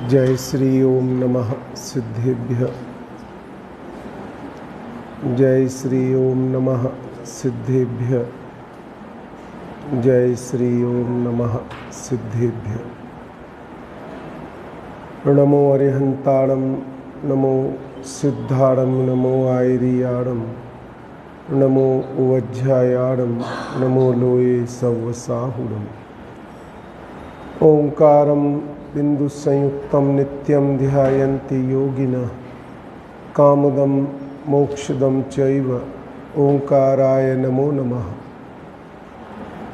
जय श्री ओम नमः सिद्धेभ्य। जय श्री ओम नमः सिद्धेभ्य। जय श्री ओम नमः सिद्धेभ्य। नमो अरिहंताणं, नमो सिद्धाणं, नमो आयरियाणं, नमो उवज्झायाणं, नमो लोये सव्वसाहुणम्। ओंकारं बिंदु संयुक्तं नित्यं ध्यायन्ति योगिनः, कामदं मोक्षदं चैव ओंकाराय नमो नमः।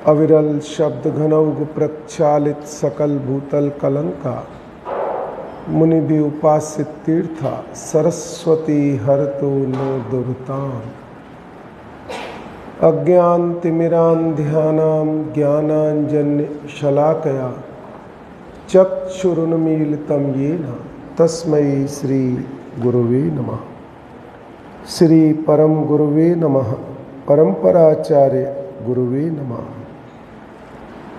अविरल शब्द घनौघ प्रक्षालित सकल भूतल कलंका, मुनि भी उपासित तीर्था, सरस्वती हरतो नो दुर्ताम। अज्ञान तिमिरान्ध्यानां ज्ञानांजन्य शलाकया चक्षुरुन्मीलितं येन तस्मै श्री गुरुवे नमः। श्री परम गुरुवे नमः। परंपराचार्य गुरुवे नमः।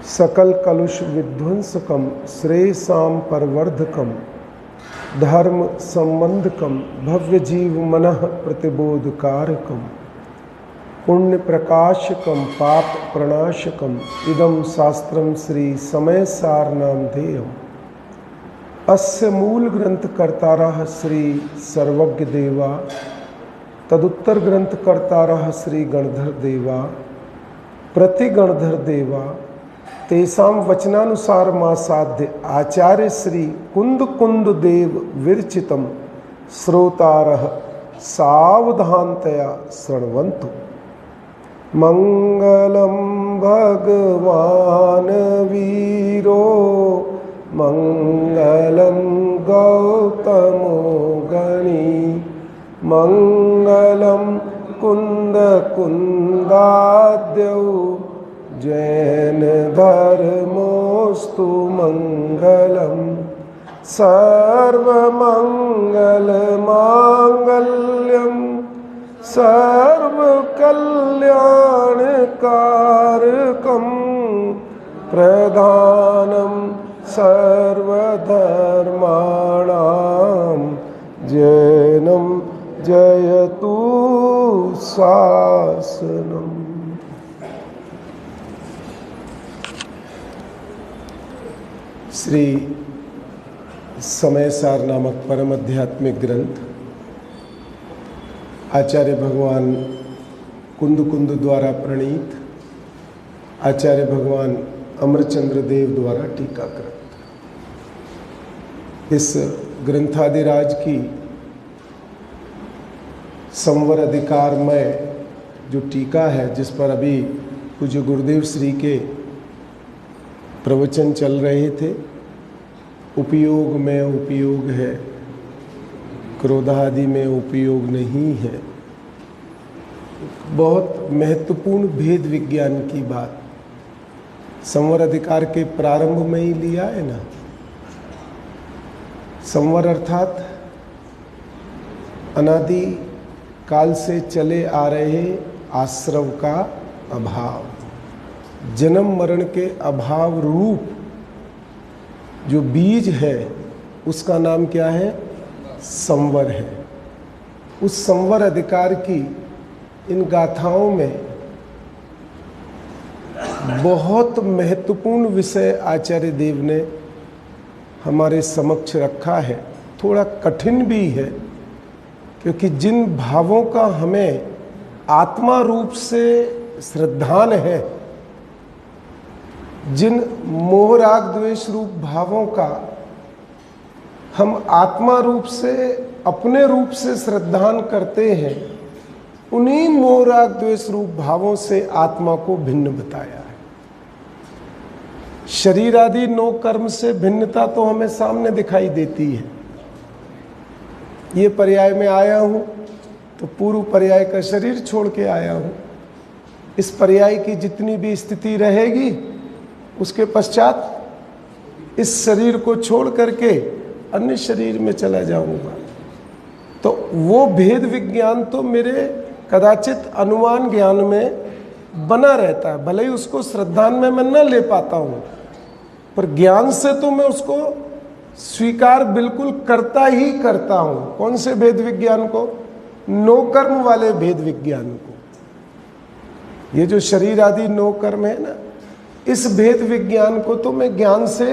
सकल कलुष विध्वंसकम श्रेयसां परवर्धकम, धर्म संबंधकम, भव्य जीव मनः प्रतिबोधकारकम, पुण्य प्रकाशकम, पाप प्रणाशकम, इदं शास्त्रम श्री समय सारनामधेयम्। अस्य मूल ग्रंथ कर्तारः श्री सर्वज्ञ देवा, तदुत्तर ग्रंथ कर्तारः श्री गणधर देवा, प्रति गणधर देवा, तेषां वचनानुसार मा साध्य आचार्य श्री कुंद कुंद देव विरचितम श्रोतारः सावधानतया शृण्वन्तु। मंगलम भगवान वीरो, मंगलम गौतमो गणी, मंगलम कुंद कुंदाद्यौ, जैन धर्मोस्तु मंगलम। सर्वमंगल मांगल्यम सर्वकल्याणकारकं, प्रधानं सर्वधर्माणां, जैनं जयतु शासनम्। श्री समय सार नामक परम आध्यात्मिक ग्रंथ आचार्य भगवान कुंद कुंद द्वारा प्रणीत, आचार्य भगवान अमरचंद्र देव द्वारा टीकाकृत। इस ग्रंथादिराज की संवर अधिकारमय जो टीका है, जिस पर अभी पूज्य गुरुदेव श्री के प्रवचन चल रहे थे, उपयोग में उपयोग है, क्रोधादि में उपयोग नहीं है। बहुत महत्वपूर्ण भेद विज्ञान की बात संवर अधिकार के प्रारंभ में ही लिया है ना। संवर अर्थात अनादि काल से चले आ रहे आश्रव का अभाव, जन्म मरण के अभाव रूप जो बीज है, उसका नाम क्या है? संवर है। उस संवर अधिकार की इन गाथाओं में बहुत महत्वपूर्ण विषय आचार्य देव ने हमारे समक्ष रखा है। थोड़ा कठिन भी है, क्योंकि जिन भावों का हमें आत्मा रूप से श्रद्धान है, जिन मोह राग द्वेष रूप भावों का हम आत्मा रूप से अपने रूप से श्रद्धान करते हैं, उन्हीं मोह राग द्वेष रूप भावों से आत्मा को भिन्न बताया है। शरीर आदि 9 कर्म से भिन्नता तो हमें सामने दिखाई देती है। ये पर्याय में आया हूं तो पूर्व पर्याय का शरीर छोड़ के आया हूं। इस पर्याय की जितनी भी स्थिति रहेगी, उसके पश्चात इस शरीर को छोड़ करके अन्य शरीर में चला जाऊंगा। तो वो भेद विज्ञान तो मेरे कदाचित अनुमान ज्ञान में बना रहता है, भले ही उसको श्रद्धान में मैं न ले पाता हूँ, पर ज्ञान से तो मैं उसको स्वीकार बिल्कुल करता ही करता हूं। कौन से भेद विज्ञान को? नो कर्म वाले भेद विज्ञान को। ये जो शरीर आदि नो कर्म है ना, इस भेद विज्ञान को तो मैं ज्ञान से,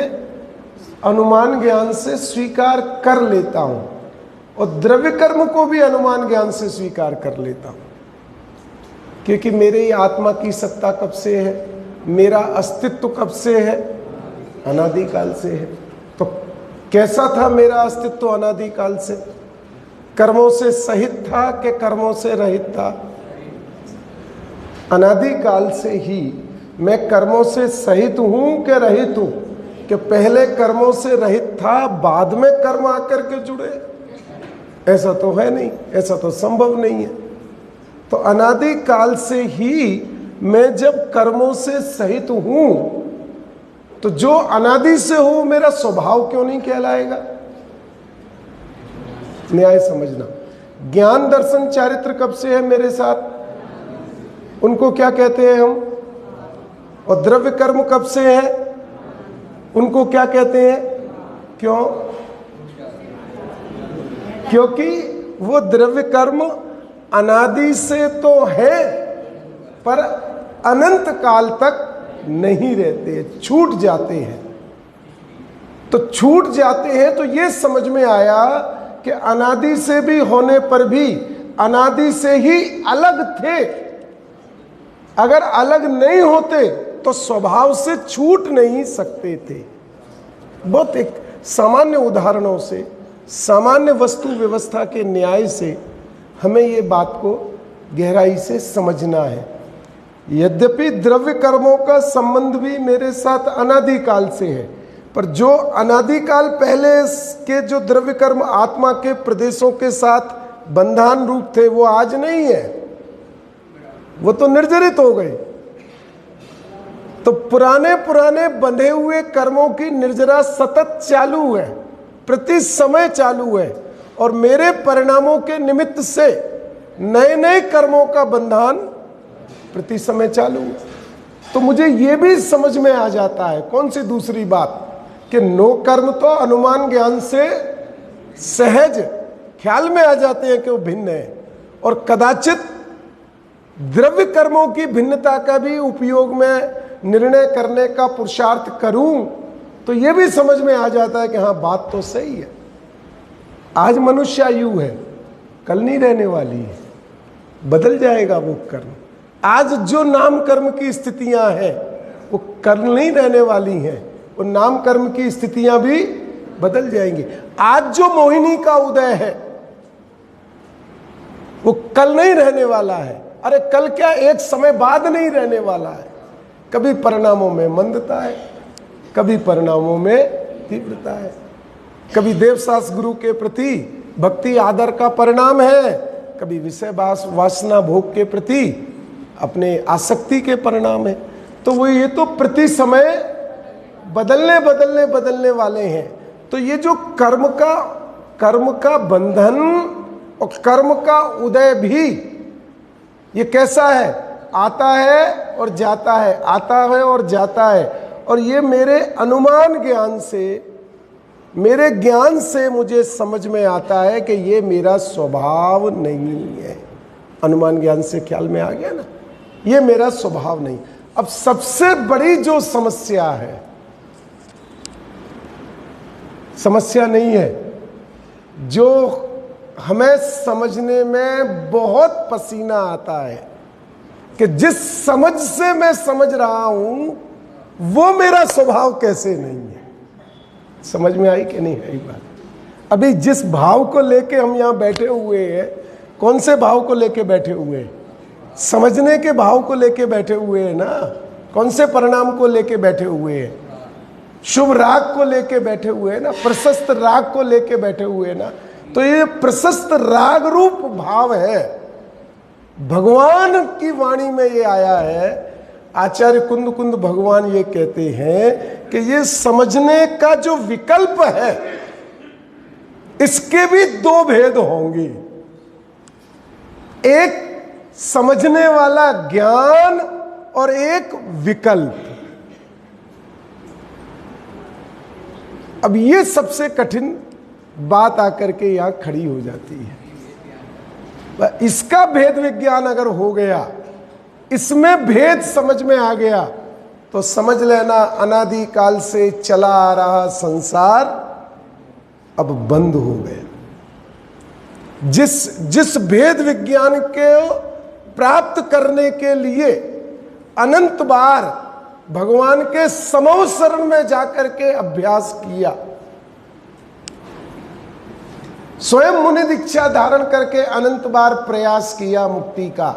अनुमान ज्ञान से स्वीकार कर लेता हूं, और द्रव्य कर्म को भी अनुमान ज्ञान से स्वीकार कर लेता हूं, क्योंकि मेरे आत्मा की सत्ता कब से है, मेरा अस्तित्व कब से है? अनादिकाल से है। तो कैसा था मेरा अस्तित्व अनादिकाल से? कर्मों से सहित था कि कर्मों से रहित था? अनादिकाल से ही मैं कर्मों से सहित हूं कि रहित हूं? कि पहले कर्मों से रहित था, बाद में कर्म आकर के जुड़े? ऐसा तो है नहीं, ऐसा तो संभव नहीं है। तो अनादिकाल से ही मैं जब कर्मों से सहित हूं, तो जो अनादि से हो मेरा स्वभाव क्यों नहीं कहलाएगा? न्याय समझना। ज्ञान दर्शन चारित्र कब से है मेरे साथ? उनको क्या कहते हैं हम? और द्रव्य कर्म कब से है? उनको क्या कहते हैं? क्यों? क्योंकि वो द्रव्य कर्म अनादि से तो है, पर अनंत काल तक नहीं रहते, छूट जाते हैं। तो छूट जाते हैं तो ये समझ में आया कि अनादि से भी होने पर भी अनादि से ही अलग थे। अगर अलग नहीं होते तो स्वभाव से छूट नहीं सकते थे। बहुत एक सामान्य उदाहरणों से, सामान्य वस्तु व्यवस्था के न्याय से हमें ये बात को गहराई से समझना है। यद्यपि द्रव्य कर्मों का संबंध भी मेरे साथ अनादिकाल से है, पर जो अनादिकाल पहले के जो द्रव्य कर्म आत्मा के प्रदेशों के साथ बंधन रूप थे, वो आज नहीं है, वो तो निर्जरित हो गए। तो पुराने पुराने बंधे हुए कर्मों की निर्जरा सतत चालू है, प्रति समय चालू है, और मेरे परिणामों के निमित्त से नए नए कर्मों का बंधन प्रति समय चालू है। तो मुझे यह भी समझ में आ जाता है, कौन सी दूसरी बात, कि नो कर्म तो अनुमान ज्ञान से सहज ख्याल में आ जाते हैं कि वो भिन्न है, और कदाचित द्रव्य कर्मों की भिन्नता का भी उपयोग में निर्णय करने का पुरुषार्थ करूं तो यह भी समझ में आ जाता है कि हाँ, बात तो सही है। आज मनुष्य आयु है, कल नहीं रहने वाली है, बदल जाएगा वो कर्म। आज जो नाम कर्म की स्थितियां हैं वो कल नहीं रहने वाली हैं, वो नाम कर्म की स्थितियां भी बदल जाएंगी। आज जो मोहिनी का उदय है वो कल नहीं रहने वाला है। अरे कल क्या, एक समय बाद नहीं रहने वाला है। कभी परिणामों में मंदता है, कभी परिणामों में तीव्रता है, कभी देवसास गुरु के प्रति भक्ति आदर का परिणाम है, कभी विषय वासना भोग के प्रति अपने आसक्ति के परिणाम है। तो वो ये तो प्रति समय बदलने बदलने बदलने वाले हैं। तो ये जो कर्म का बंधन और कर्म का उदय भी ये कैसा है? आता है और जाता है, आता है और जाता है। और ये मेरे अनुमान ज्ञान से, मेरे ज्ञान से मुझे समझ में आता है कि ये मेरा स्वभाव नहीं है। अनुमान ज्ञान से ख्याल में आ गया ना, ये मेरा स्वभाव नहीं। अब सबसे बड़ी जो समस्या है, समस्या नहीं है, जो हमें समझने में बहुत पसीना आता है कि जिस समझ से मैं समझ रहा हूं वो मेरा स्वभाव कैसे नहीं है। समझ में आई कि नहीं आई बात? अभी जिस भाव को लेके हम यहां बैठे हुए हैं, कौन से भाव को लेके बैठे हुए हैं? समझने के भाव को लेके बैठे हुए हैं ना। कौन से परिणाम को लेके बैठे हुए हैं? शुभ राग को लेके बैठे हुए हैं ना, प्रशस्त राग को लेके बैठे हुए हैं ना। तो ये प्रशस्त राग रूप भाव है, भगवान की वाणी में ये आया है। आचार्य कुंद कुंद भगवान ये कहते हैं कि ये समझने का जो विकल्प है, इसके भी दो भेद होंगे। एक समझने वाला ज्ञान और एक विकल्प। अब ये सबसे कठिन बात आकर के यहां खड़ी हो जाती है। इसका भेद विज्ञान अगर हो गया, इसमें भेद समझ में आ गया, तो समझ लेना अनादि काल से चला आ रहा संसार अब बंद हो गया। जिस भेद विज्ञान के प्राप्त करने के लिए अनंत बार भगवान के समो शरण में जाकर के अभ्यास किया, स्वयं मुनि दीक्षा धारण करके अनंत बार प्रयास किया मुक्ति का,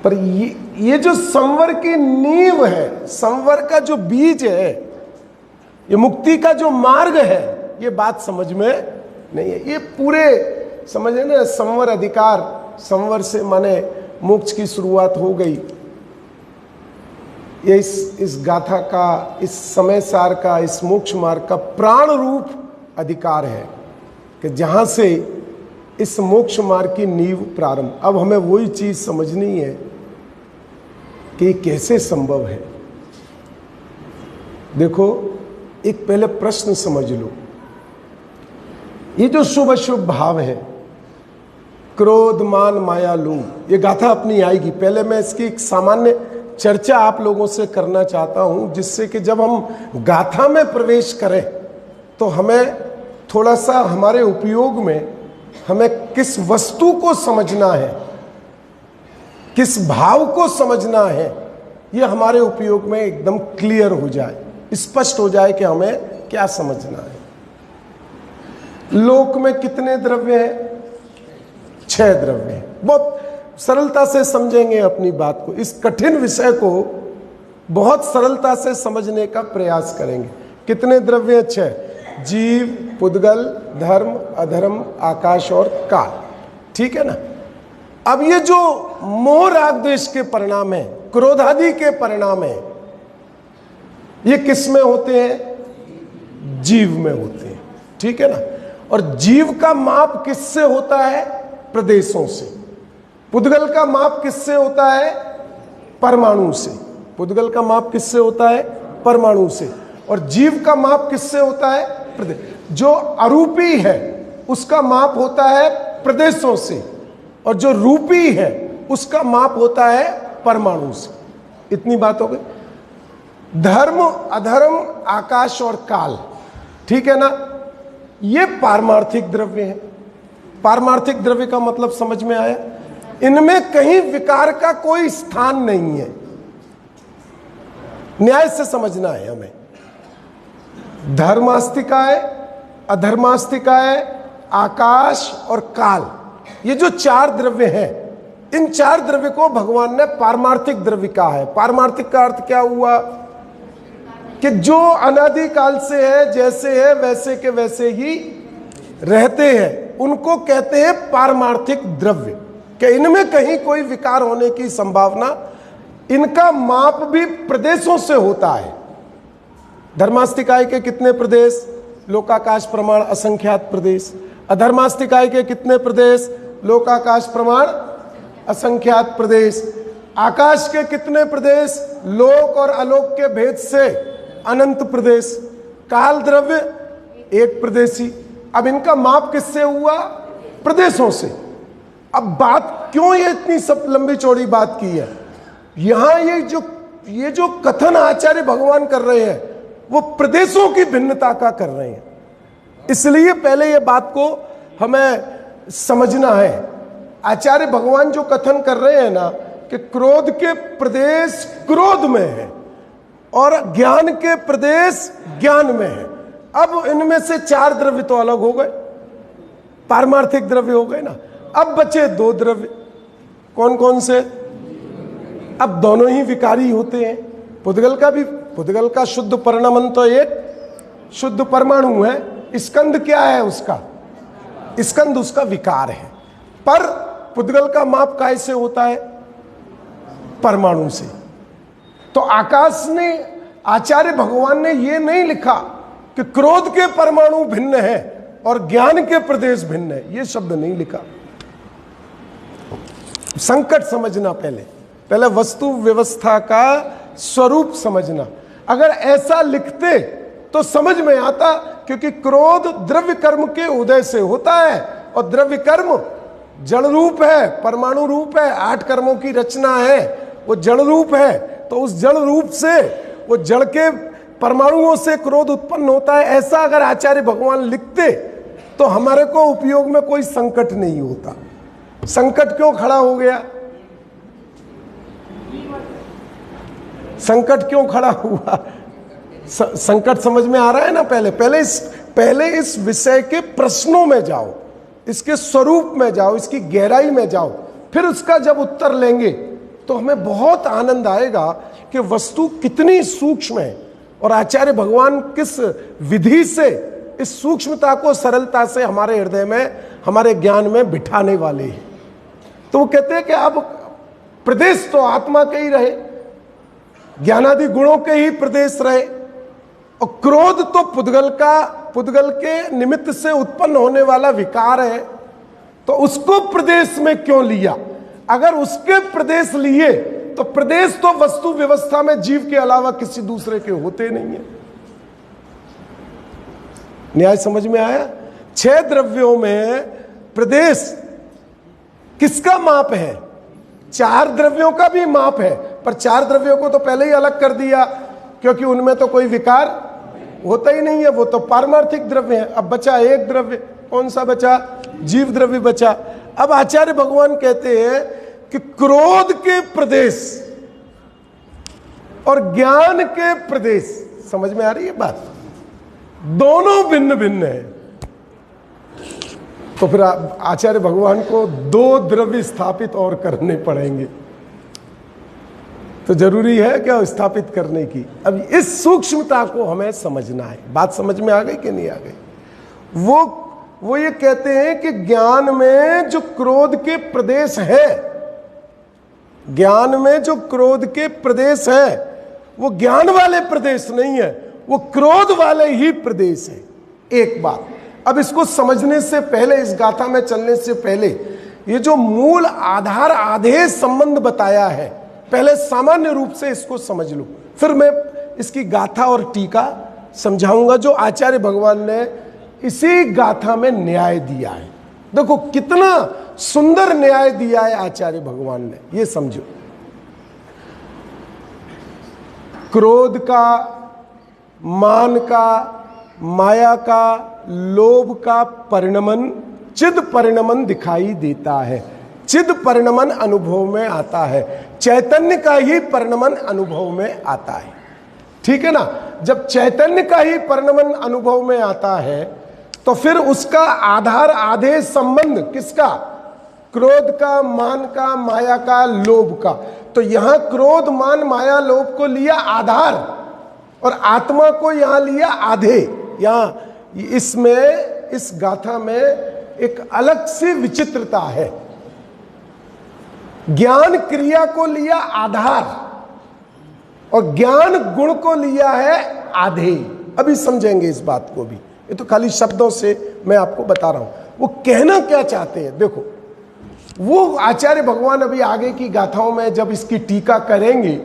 पर ये जो संवर की नींव है, संवर का जो बीज है, ये मुक्ति का जो मार्ग है, ये बात समझ में नहीं है। ये पूरे समझे ना, संवर अधिकार, संवर से माने मोक्ष की शुरुआत हो गई। ये इस गाथा का, इस समय सार का, इस मोक्ष मार्ग का प्राण रूप अधिकार है कि जहां से इस मोक्ष मार्ग की नींव प्रारंभ। अब हमें वही चीज समझनी है कि कैसे संभव है। देखो, एक पहले प्रश्न समझ लो। ये जो शुभ अशुभ भाव है, क्रोध मान माया लोभ, ये गाथा अपनी आएगी। पहले मैं इसकी एक सामान्य चर्चा आप लोगों से करना चाहता हूं, जिससे कि जब हम गाथा में प्रवेश करें तो हमें थोड़ा सा हमारे उपयोग में हमें किस वस्तु को समझना है, किस भाव को समझना है, ये हमारे उपयोग में एकदम क्लियर हो जाए, स्पष्ट हो जाए कि हमें क्या समझना है। लोक में कितने द्रव्य हैं? 6 द्रव्य हैं। बहुत सरलता से समझेंगे अपनी बात को, इस कठिन विषय को बहुत सरलता से समझने का प्रयास करेंगे। कितने द्रव्य? 6। जीव, पुद्गल, धर्म, अधर्म, आकाश और काल। ठीक है ना। अब ये जो मोह राग द्वेष के परिणाम है, क्रोध आदि के परिणाम है, ये किस में होते हैं? जीव में होते हैं। ठीक है ना। और जीव का माप किससे होता है? प्रदेशों से। पुद्गल का माप किससे होता है? परमाणु से। पुद्गल का माप किससे होता है? परमाणु से। और जीव का माप किससे होता है? प्रदेश। जो अरूपी है उसका माप होता है प्रदेशों से, और जो रूपी है उसका माप होता है परमाणु से। इतनी बात हो गई। धर्म, अधर्म, आकाश और काल, ठीक है ना, ये पारमार्थिक द्रव्य है। पारमार्थिक द्रव्य का मतलब समझ में आया? इनमें कहीं विकार का कोई स्थान नहीं है। न्याय से समझना है हमें। धर्मास्तिकाय, अधर्मास्तिकाय, आकाश और काल, ये जो 4 द्रव्य हैं, इन 4 द्रव्य को भगवान ने पारमार्थिक द्रव्य कहा है। पारमार्थिक का अर्थ क्या हुआ? कि जो अनादि काल से है, जैसे है वैसे के वैसे ही रहते हैं, उनको कहते हैं पारमार्थिक द्रव्य। कि इनमें कहीं कोई विकार होने की संभावना, इनका माप भी प्रदेशों से होता है। धर्मास्तिकाय के कितने प्रदेश? लोकाकाश प्रमाण असंख्यात प्रदेश। अधर्मास्तिकाय के कितने प्रदेश? लोकाकाश प्रमाण असंख्यात प्रदेश। आकाश के कितने प्रदेश? लोक और अलोक के भेद से अनंत प्रदेश। काल द्रव्य 1 प्रदेशी। अब इनका माप किससे हुआ? प्रदेशों से। अब बात क्यों ये इतनी सब लंबी चौड़ी बात की है? यहां ये जो कथन आचार्य भगवान कर रहे हैं, वो प्रदेशों की भिन्नता का कर रहे हैं। इसलिए पहले ये बात को हमें समझना है। आचार्य भगवान जो कथन कर रहे हैं ना, कि क्रोध के प्रदेश क्रोध में है और ज्ञान के प्रदेश ज्ञान में है। अब इनमें से 4 द्रव्य तो अलग हो गए, पारमार्थिक द्रव्य हो गए ना। अब बचे 2 द्रव्य। कौन कौन से? अब दोनों ही विकारी होते हैं। पुद्गल का शुद्ध परिणामन तो एक शुद्ध परमाणु है। स्कंद क्या है उसका? स्कंद उसका विकार है। पर पुद्गल का माप कैसे होता है? परमाणु से। तो आकाश ने, आचार्य भगवान ने ये नहीं लिखा कि क्रोध के परमाणु भिन्न है और ज्ञान के प्रदेश भिन्न है, ये शब्द नहीं लिखा। संकट समझना, पहले वस्तु व्यवस्था का स्वरूप समझना। अगर ऐसा लिखते तो समझ में आता, क्योंकि क्रोध द्रव्य कर्म के उदय से होता है और द्रव्य कर्म जड़ रूप है, परमाणु रूप है, 8 कर्मों की रचना है, वो जड़ रूप है। तो उस जड़ रूप से, वो जड़ के परमाणुओं से क्रोध उत्पन्न होता है। ऐसा अगर आचार्य भगवान लिखते तो हमारे को उपयोग में कोई संकट नहीं होता। संकट क्यों खड़ा हो गया? संकट क्यों खड़ा हुआ? संकट समझ में आ रहा है ना? पहले इस विषय के प्रश्नों में जाओ, इसके स्वरूप में जाओ, इसकी गहराई में जाओ, फिर उसका जब उत्तर लेंगे तो हमें बहुत आनंद आएगा कि वस्तु कितनी सूक्ष्म है और आचार्य भगवान किस विधि से इस सूक्ष्मता को सरलता से हमारे हृदय में, हमारे ज्ञान में बिठाने वाले हैं। तो वो कहते हैं कि अब प्रदेश तो आत्मा के ही रहे, ज्ञानादि गुणों के ही प्रदेश रहे, और क्रोध तो पुद्गल के निमित्त से उत्पन्न होने वाला विकार है, तो उसको प्रदेश में क्यों लिया? अगर उसके प्रदेश लिए तो प्रदेश तो वस्तु व्यवस्था में जीव के अलावा किसी दूसरे के होते नहीं है। न्याय समझ में आया? 6 द्रव्यों में प्रदेश किसका माप है? 4 द्रव्यों का भी माप है, पर 4 द्रव्यों को तो पहले ही अलग कर दिया, क्योंकि उनमें तो कोई विकार होता ही नहीं है, वो तो पारमार्थिक द्रव्य है। अब बचा एक द्रव्य, कौन सा बचा? जीव द्रव्य बचा। अब आचार्य भगवान कहते हैं कि क्रोध के प्रदेश और ज्ञान के प्रदेश, समझ में आ रही है बात? दोनों भिन्न भिन्न है। तो फिर आचार्य भगवान को 2 द्रव्य स्थापित और करने पड़ेंगे। तो जरूरी है क्या स्थापित करने की? अब इस सूक्ष्मता को हमें समझना है। बात समझ में आ गई कि नहीं आ गई? वो ये कहते हैं कि ज्ञान में जो क्रोध के प्रदेश है, ज्ञान में जो क्रोध के प्रदेश है, वो ज्ञान वाले प्रदेश नहीं है, वो क्रोध वाले ही प्रदेश है। एक बात, अब इसको समझने से पहले, इस गाथा में चलने से पहले, ये जो मूल आधार आधेय संबंध बताया है, पहले सामान्य रूप से इसको समझ लो, फिर मैं इसकी गाथा और टीका समझाऊंगा जो आचार्य भगवान ने इसी गाथा में न्याय दिया है। देखो कितना सुंदर न्याय दिया है आचार्य भगवान ने, ये समझो। क्रोध का, मान का, माया का, लोभ का परिणमन, चिद परिणमन दिखाई देता है। चिद परिणमन अनुभव में आता है, चैतन्य का ही परिणमन अनुभव में आता है। ठीक है ना? जब चैतन्य का ही परिणमन अनुभव में आता है तो फिर उसका आधार आधेय संबंध किसका? क्रोध का, मान का, माया का, लोभ का। तो यहां क्रोध, मान, माया, लोभ को लिया आधार और आत्मा को यहां लिया आधेय। यहां इसमें, इस गाथा में एक अलग सी विचित्रता है। ज्ञान क्रिया को लिया आधार और ज्ञान गुण को लिया है आधेय। अभी समझेंगे इस बात को भी, ये तो खाली शब्दों से मैं आपको बता रहा हूं। वो कहना क्या चाहते हैं देखो, वो आचार्य भगवान अभी आगे की गाथाओं में जब इसकी टीका करेंगे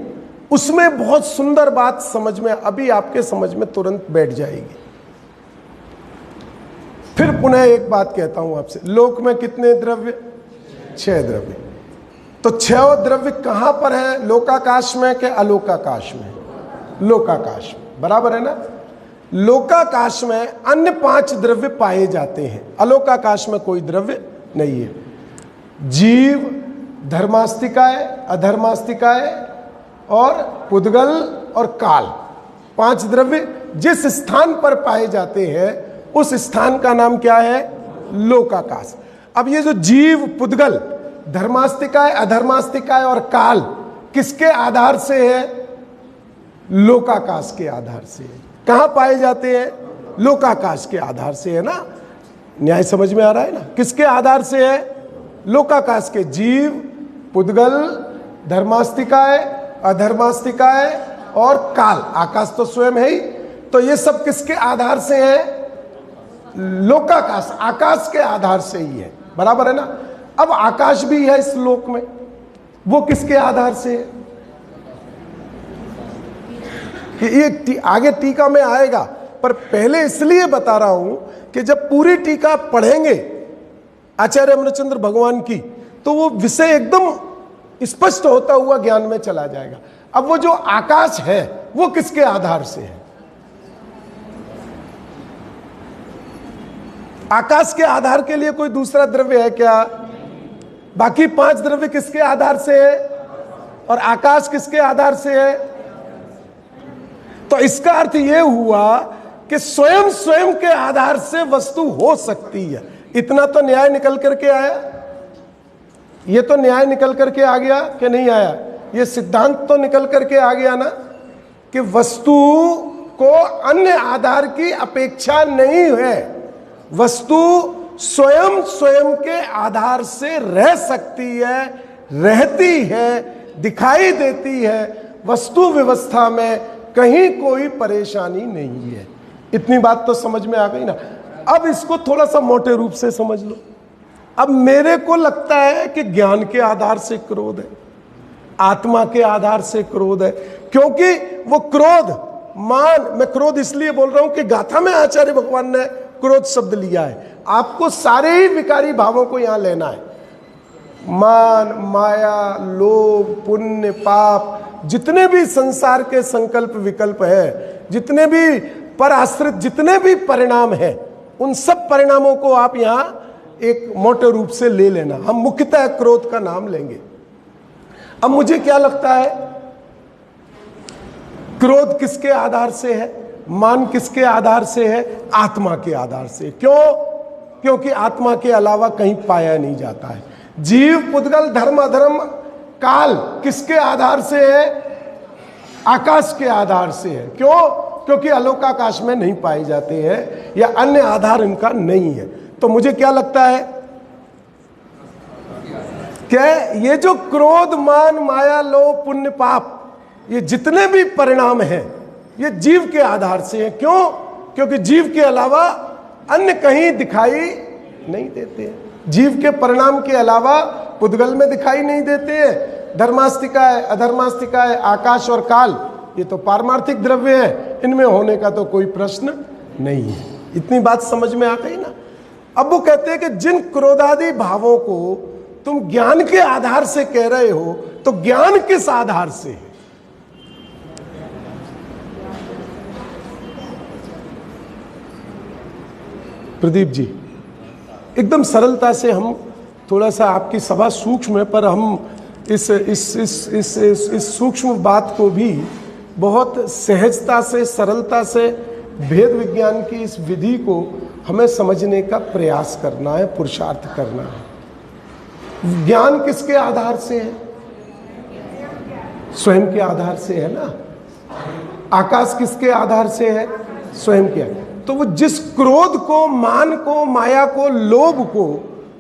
उसमें बहुत सुंदर बात समझ में, अभी आपके समझ में तुरंत बैठ जाएगी। फिर पुनः एक बात कहता हूं आपसे, लोक में कितने द्रव्य? 6 द्रव्य। तो 6 द्रव्य कहां पर है? लोकाकाश में के अलोकाकाश में? लोकाकाश में, बराबर है ना? लोकाकाश में अन्य 5 द्रव्य पाए जाते हैं, अलोकाकाश में कोई द्रव्य नहीं है। जीव, धर्मास्तिकाय, अधर्मास्तिकाय और पुद्गल और काल, 5 द्रव्य जिस स्थान पर पाए जाते हैं उस स्थान का नाम क्या है? लोकाकाश। अब ये जो जीव, पुद्गल, धर्मास्तिकाय, अधर्मास्तिकाय और काल किसके आधार से है? लोकाकाश के आधार से है। कहां पाए जाते हैं? लोकाकाश के आधार से है ना? न्याय समझ में आ रहा है ना? किसके आधार से है? लोकाकाश के। जीव, पुद्गल, धर्मास्तिकाय, अधर्मास्तिकाय और काल, आकाश तो स्वयं है ही। तो ये सब किसके आधार से है? लोकाकाश, आकाश के आधार से ही है, बराबर है ना? अब आकाश भी है इस लोक में, वो किसके आधार से है? ये आगे टीका में आएगा, पर पहले इसलिए बता रहा हूं कि जब पूरी टीका पढ़ेंगे आचार्य अमृतचंद्र भगवान की, तो वो विषय एकदम स्पष्ट होता हुआ ज्ञान में चला जाएगा। अब वो जो आकाश है वो किसके आधार से है? आकाश के आधार के लिए कोई दूसरा द्रव्य है क्या? बाकी 5 द्रव्य किसके आधार से है और आकाश किसके आधार से है? तो इसका अर्थ यह हुआ कि स्वयं स्वयं के आधार से वस्तु हो सकती है। इतना तो न्याय निकल करके आया, ये तो न्याय निकल करके आ गया कि नहीं आया? ये सिद्धांत तो निकल करके आ गया ना कि वस्तु को अन्य आधार की अपेक्षा नहीं है, वस्तु स्वयं स्वयं के आधार से रह सकती है, रहती है, दिखाई देती है। वस्तु व्यवस्था में कहीं कोई परेशानी नहीं है। इतनी बात तो समझ में आ गई ना। अब इसको थोड़ा सा मोटे रूप से समझ लो। अब मेरे को लगता है कि ज्ञान के आधार से क्रोध है, आत्मा के आधार से क्रोध है, क्योंकि वो क्रोध मैं क्रोध इसलिए बोल रहा हूं कि गाथा में आचार्य भगवान ने क्रोध शब्द लिया है। आपको सारे ही विकारी भावों को यहां लेना है। मान, माया, लोभ, पुण्य, पाप, जितने भी संसार के संकल्प विकल्प है, जितने भी पर आश्रित जितने भी परिणाम हैं, उन सब परिणामों को आप यहां एक मोटे रूप से ले लेना। हम मुख्यतः क्रोध का नाम लेंगे। अब मुझे क्या लगता है, क्रोध किसके आधार से है, मान किसके आधार से है? आत्मा के आधार से। क्यों? क्योंकि आत्मा के अलावा कहीं पाया नहीं जाता है। जीव, पुद्गल, धर्म, अधर्म, काल किसके आधार से है? आकाश के आधार से है। क्यों? क्योंकि अलोकाकाश में नहीं पाए जाते हैं या अन्य आधार इनका नहीं है। तो मुझे क्या लगता है कि ये जो क्रोध, मान, माया, लोभ, पुण्य, पाप, ये जितने भी परिणाम हैं ये जीव के आधार से हैं। क्यों? क्योंकि जीव के अलावा अन्य कहीं दिखाई नहीं देते हैं। जीव के परिणाम के अलावा पुद्गल में दिखाई नहीं देते हैं। धर्मास्तिका है, अधर्मास्तिका है, आकाश और काल, ये तो पारमार्थिक द्रव्य है, इनमें होने का तो कोई प्रश्न नहीं है। इतनी बात समझ में आ गई ना। अब वो कहते हैं कि जिन क्रोधादि भावों को तुम ज्ञान के आधार से कह रहे हो, तो ज्ञान किस आधार से है? प्रदीप जी, एकदम सरलता से हम थोड़ा सा, आपकी सभा सूक्ष्म है, पर हम इस सूक्ष्म बात को भी बहुत सहजता से, सरलता से, भेद विज्ञान की इस विधि को हमें समझने का प्रयास करना है, पुरुषार्थ करना है। ज्ञान किसके आधार से है? स्वयं के आधार से है ना। आकाश किसके आधार से है? स्वयं के। तो वो जिस क्रोध को, मान को, माया को, लोभ को,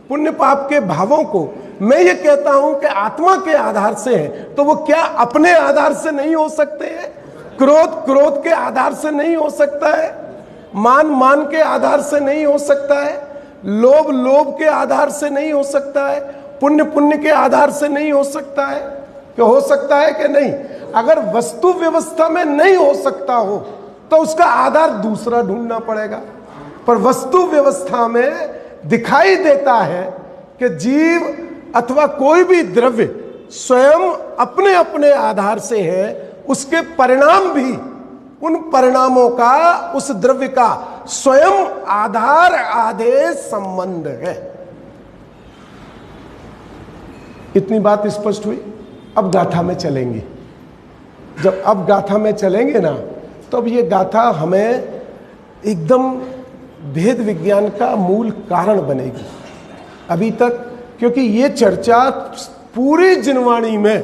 पुण्य पाप के भावों को मैं ये कहता हूं कि आत्मा के आधार से है, तो वो क्या अपने आधार से नहीं हो सकते हैं? क्रोध के आधार से नहीं हो सकता है, मान के आधार से नहीं हो सकता है, लोभ के आधार से नहीं हो सकता है, पुण्य के आधार से नहीं हो सकता है। क्या हो सकता है कि नहीं? अगर वस्तु व्यवस्था में नहीं हो सकता हो तो उसका आधार दूसरा ढूंढना पड़ेगा। पर वस्तु व्यवस्था में दिखाई देता है कि जीव अथवा कोई भी द्रव्य स्वयं अपने अपने आधार से है, उसके परिणाम भी, उन परिणामों का, उस द्रव्य का स्वयं आधार आदेश संबंध है। इतनी बात स्पष्ट हुई। अब गाथा में चलेंगे। जब अब गाथा में चलेंगे ना, तो अब ये गाथा हमें एकदम भेद विज्ञान का मूल कारण बनेगी। अभी तक क्योंकि ये चर्चा पूरी जिनवाणी में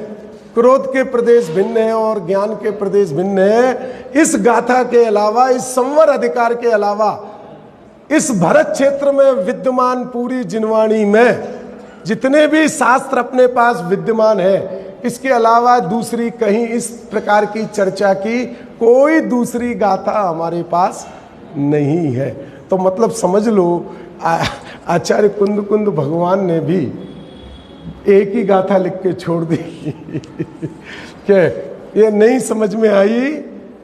क्रोध के प्रदेश भिन्न है और ज्ञान के प्रदेश भिन्न है, इस गाथा के अलावा, इस संवर अधिकार के अलावा, इस भरत क्षेत्र में विद्यमान पूरी जिनवाणी में जितने भी शास्त्र अपने पास विद्यमान है, इसके अलावा दूसरी कहीं इस प्रकार की चर्चा की कोई दूसरी गाथा हमारे पास नहीं है। तो मतलब समझ लो, आचार्य कुंद भगवान ने भी एक ही गाथा लिख के छोड़ दी कि ये नहीं समझ में आई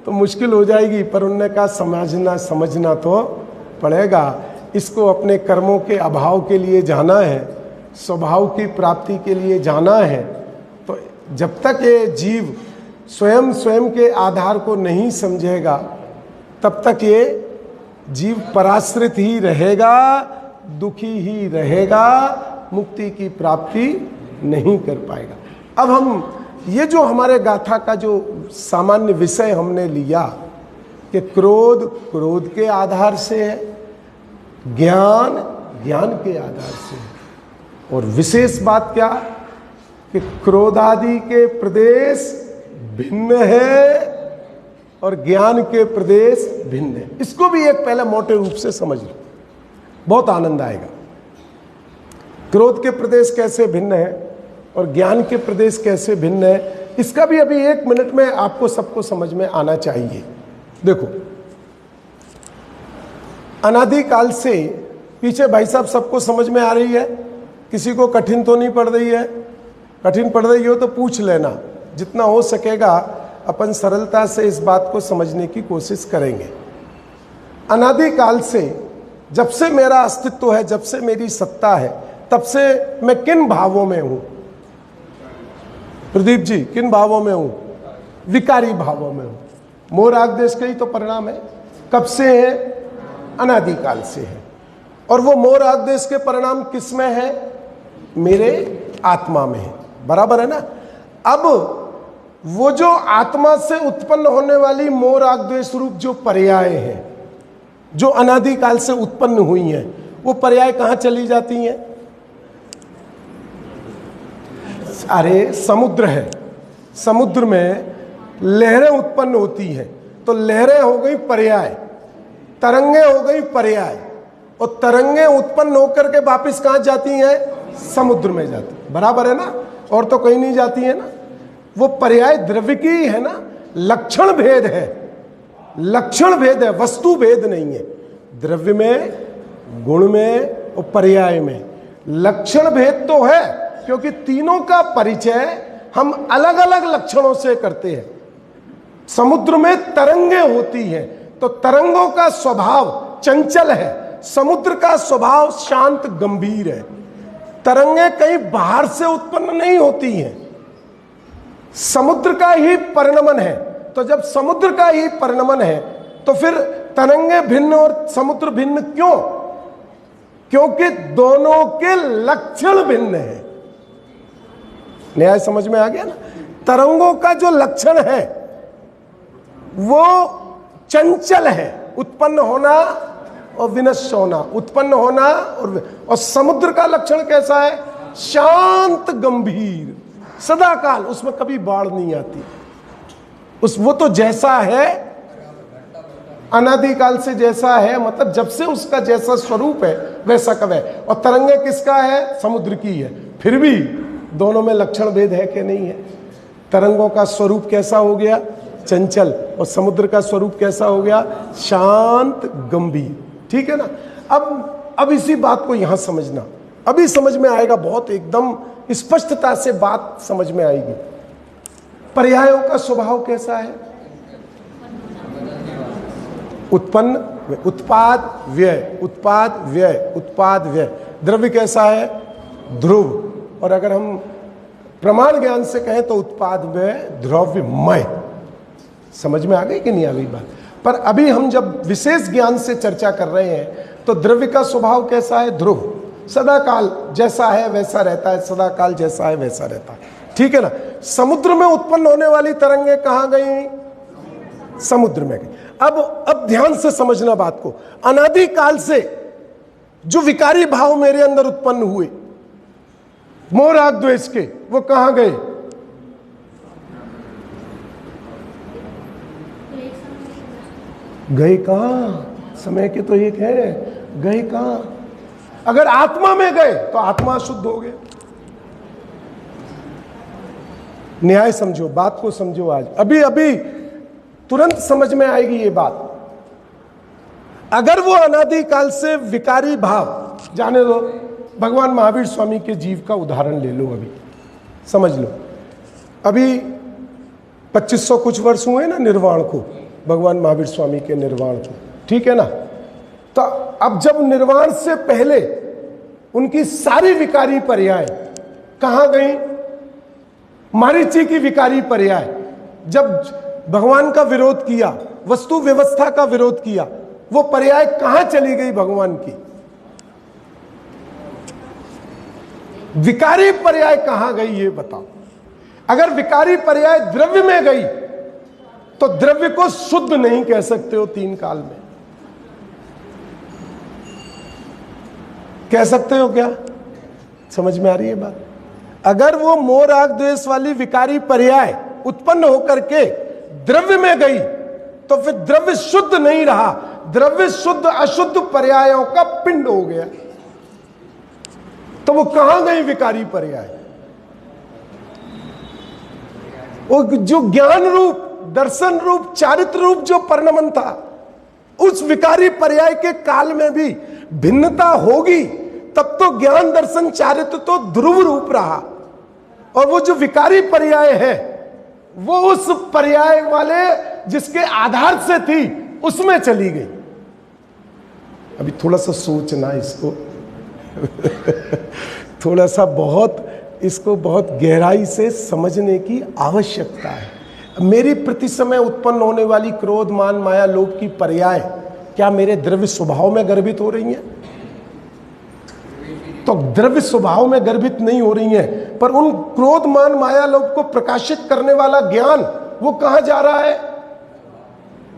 तो मुश्किल हो जाएगी। पर उन्होंने कहा समझना तो पड़ेगा। इसको अपने कर्मों के अभाव के लिए जाना है, स्वभाव की प्राप्ति के लिए जाना है। तो जब तक ये जीव स्वयं के आधार को नहीं समझेगा, तब तक ये जीव पराश्रित ही रहेगा, दुखी ही रहेगा, मुक्ति की प्राप्ति नहीं कर पाएगा। अब हम ये जो हमारे गाथा का जो सामान्य विषय हमने लिया कि क्रोध के आधार से है, ज्ञान के आधार से है, और विशेष बात क्या कि क्रोधादि के प्रदेश भिन्न है और ज्ञान के प्रदेश भिन्न है। इसको भी एक पहले मोटे रूप से समझ लो, बहुत आनंद आएगा। क्रोध के प्रदेश कैसे भिन्न है और ज्ञान के प्रदेश कैसे भिन्न है, इसका भी अभी 1 मिनट में आपको सबको समझ में आना चाहिए। देखो, अनादि काल से पीछे भाई साहब सबको समझ में आ रही है? किसी को कठिन तो नहीं पड़ रही है? कठिन पड़ रही हो तो पूछ लेना, जितना हो सकेगा अपन सरलता से इस बात को समझने की कोशिश करेंगे। अनादि काल से, जब से मेरा अस्तित्व है, जब से मेरी सत्ता है, तब से मैं किन भावों में हूं? प्रदीप जी, किन भावों में हूं? विकारी भावों में हूं। मोह राग द्वेष का ही तो परिणाम है। कब से है? अनादि काल से है। और वो मोह राग द्वेष के परिणाम किस में है? मेरे आत्मा में है। बराबर है ना? अब वो जो आत्मा से उत्पन्न होने वाली मोह राग द्वेष रूप जो पर्याय है, जो अनादि काल से उत्पन्न हुई हैं, वो पर्याय कहां चली जाती हैं? अरे समुद्र है, समुद्र में लहरें उत्पन्न होती हैं, तो लहरें हो गई पर्याय, तरंगे हो गई पर्याय, और तरंगे उत्पन्न होकर के वापस कहां जाती हैं? समुद्र में जाती। बराबर है ना? और तो कहीं नहीं जाती है ना? वो पर्याय द्रव्य की है ना, लक्षण भेद है, लक्षण भेद है, वस्तु भेद नहीं है। द्रव्य में, गुण में और पर्याय में लक्षण भेद तो है, क्योंकि तीनों का परिचय हम अलग अलग लक्षणों से करते हैं। समुद्र में तरंगे होती हैं, तो तरंगों का स्वभाव चंचल है, समुद्र का स्वभाव शांत गंभीर है। तरंगे कहीं बाहर से उत्पन्न नहीं होती हैं, समुद्र का ही परिणमन है। तो जब समुद्र का ही परिणमन है, तो फिर तरंगे भिन्न और समुद्र भिन्न क्यों? क्योंकि दोनों के लक्षण भिन्न है। न्याय समझ में आ गया ना? तरंगों का जो लक्षण है वो चंचल है, उत्पन्न होना और विनष्ट होना, उत्पन्न होना और समुद्र का लक्षण कैसा है? शांत गंभीर, सदा काल, उसमें कभी बाढ़ नहीं आती। वो तो जैसा है, अनादि काल से जैसा है, मतलब जब से उसका जैसा स्वरूप है वैसा कब है। और तरंगे किसका है? समुद्र की है। फिर भी दोनों में लक्षण भेद है कि नहीं है? तरंगों का स्वरूप कैसा हो गया? चंचल। और समुद्र का स्वरूप कैसा हो गया? शांत गंभीर। ठीक है ना? अब इसी बात को यहां समझना, अभी समझ में आएगा, बहुत एकदम स्पष्टता से बात समझ में आएगी। पर्यायों का स्वभाव कैसा है? उत्पन्न, उत्पाद, व्यय, उत्पाद, व्यय, उत्पाद, व्यय। द्रव्य कैसा है? ध्रुव। और अगर हम प्रमाण ज्ञान से कहें तो उत्पाद, व्यय, द्रव्यमय। समझ में आ गई कि नहीं आ गई बात? पर अभी हम जब विशेष ज्ञान से चर्चा कर रहे हैं, तो द्रव्य का स्वभाव कैसा है? ध्रुव। सदा काल जैसा है वैसा रहता है, सदा काल जैसा है वैसा रहता है। ठीक है ना? समुद्र में उत्पन्न होने वाली तरंगे कहां गई? समुद्र में गई। अब ध्यान से समझना बात को। अनादि काल से जो विकारी भाव मेरे अंदर उत्पन्न हुए, मोह राग द्वेष के, वो कहां गए? गए कहां? समय के तो एक है, गए कहां? अगर आत्मा में गए तो आत्मा शुद्ध हो गया। न्याय समझो, बात को समझो। आज अभी तुरंत समझ में आएगी ये बात। अगर वो अनादि काल से विकारी भाव, जाने दो, भगवान महावीर स्वामी के जीव का उदाहरण ले लो, अभी समझ लो। अभी 2500 कुछ वर्ष हुए ना निर्वाण को, भगवान महावीर स्वामी के निर्वाण को, ठीक है ना। तो अब जब निर्वाण से पहले उनकी सारी विकारी पर्याय कहां गई? मारीची की विकारी पर्याय, जब भगवान का विरोध किया, वस्तु व्यवस्था का विरोध किया, वो पर्याय कहां चली गई भगवान की? विकारी पर्याय कहां गई ये बताओ। अगर विकारी पर्याय द्रव्य में गई तो द्रव्य को शुद्ध नहीं कह सकते हो 3 काल में। कह सकते हो क्या? समझ में आ रही है बात? अगर वो मोह राग द्वेष वाली विकारी पर्याय उत्पन्न होकर के द्रव्य में गई तो फिर द्रव्य शुद्ध नहीं रहा, द्रव्य शुद्ध अशुद्ध पर्यायों का पिंड हो गया। तो वो कहां गई विकारी पर्याय? वो जो ज्ञान रूप, दर्शन रूप, चारित्र रूप जो परिणमन था, उस विकारी पर्याय के काल में भी भिन्नता होगी, तब तो ज्ञान दर्शन चारित्र तो ध्रुव रूप रहा, और वो जो विकारी पर्याय है वो उस पर्याय वाले जिसके आधार से थी उसमें चली गई। अभी थोड़ा सा सोचना इसको थोड़ा सा इसको बहुत गहराई से समझने की आवश्यकता है। मेरी प्रति समय उत्पन्न होने वाली क्रोध मान माया लोभ की पर्याय क्या मेरे द्रव्य स्वभाव में गर्भित हो रही हैं? तो द्रव्य स्वभाव में गर्भित नहीं हो रही हैं, पर उन क्रोध मान माया लोभ को प्रकाशित करने वाला ज्ञान वो कहां जा रहा है?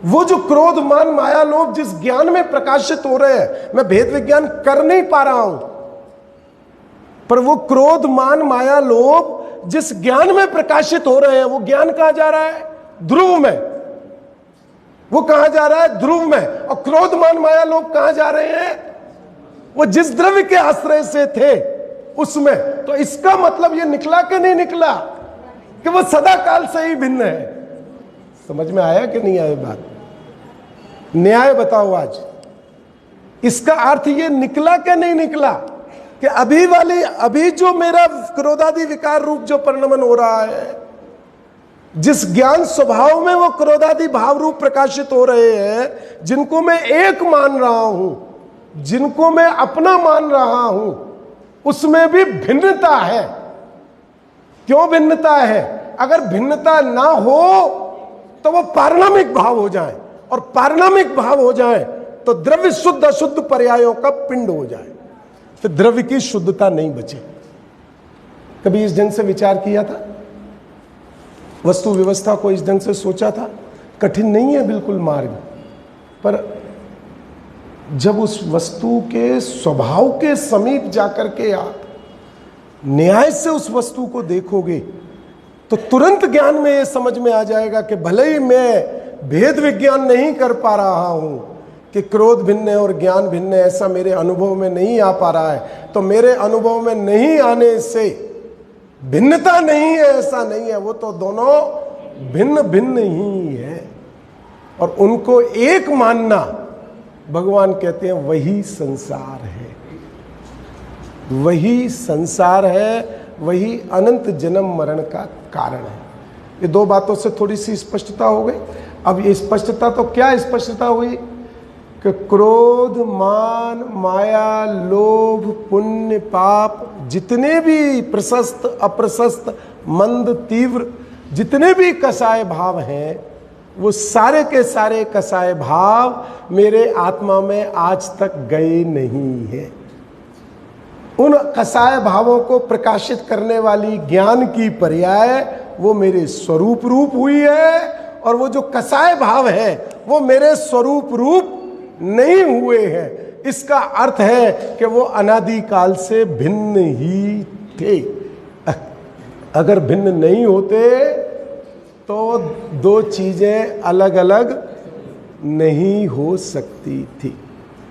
वो जो क्रोध मान माया लोभ जिस ज्ञान में प्रकाशित हो रहे हैं, मैं भेद विज्ञान कर नहीं पा रहा हूं, पर वो क्रोध मान माया लोभ जिस ज्ञान में प्रकाशित हो रहे हैं, वो ज्ञान कहां जा रहा है? ध्रुव में। वो कहां जा रहा है? ध्रुव में। और क्रोध मान माया लोभ कहां जा रहे हैं? वो जिस द्रव्य के आश्रय से थे उसमें। तो इसका मतलब ये निकला कि नहीं निकला कि वो सदा काल से ही भिन्न है? समझ में आया कि नहीं आया बात? न्याय बताओ आज। इसका अर्थ ये निकला कि नहीं निकला कि अभी जो मेरा क्रोधादि विकार रूप जो परिणमन हो रहा है, जिस ज्ञान स्वभाव में वो क्रोधादि भाव रूप प्रकाशित हो रहे हैं, जिनको मैं एक मान रहा हूं, जिनको मैं अपना मान रहा हूं, उसमें भी भिन्नता है। क्यों भिन्नता है? अगर भिन्नता ना हो तो वो पारिणामिक भाव हो जाए, और पारिणामिक भाव हो जाए तो द्रव्य शुद्ध अशुद्ध पर्यायों का पिंड हो जाए, फिर द्रव्य की शुद्धता नहीं बचे। कभी इस ढंग से विचार किया था? वस्तु व्यवस्था को इस ढंग से सोचा था? कठिन नहीं है बिल्कुल मार्ग, पर जब उस वस्तु के स्वभाव के समीप जाकर के आप न्याय से उस वस्तु को देखोगे तो तुरंत ज्ञान में ये समझ में आ जाएगा कि भले ही मैं भेद विज्ञान नहीं कर पा रहा हूं कि क्रोध भिन्न है और ज्ञान भिन्न है, ऐसा मेरे अनुभव में नहीं आ पा रहा है, तो मेरे अनुभव में नहीं आने से भिन्नता नहीं है, ऐसा नहीं है। वो तो दोनों भिन्न भिन्न ही है, और उनको एक मानना भगवान कहते हैं वही संसार है, वही संसार है, वही अनंत जन्म मरण का कारण है। ये 2 बातों से थोड़ी सी स्पष्टता हो गई। अब ये स्पष्टता तो क्या स्पष्टता हुई कि क्रोध मान माया लोभ पुण्य पाप जितने भी प्रशस्त अप्रशस्त मंद तीव्र जितने भी कसाय भाव हैं, वो सारे के सारे कसाय भाव मेरे आत्मा में आज तक गए नहीं है। उन कसाय भावों को प्रकाशित करने वाली ज्ञान की पर्याय वो मेरे स्वरूप रूप हुई है, और वो जो कसाय भाव है वो मेरे स्वरूप रूप नहीं हुए हैं। इसका अर्थ है कि वो अनादि काल से भिन्न ही थे। अगर भिन्न नहीं होते तो 2 चीजें अलग अलग नहीं हो सकती थी।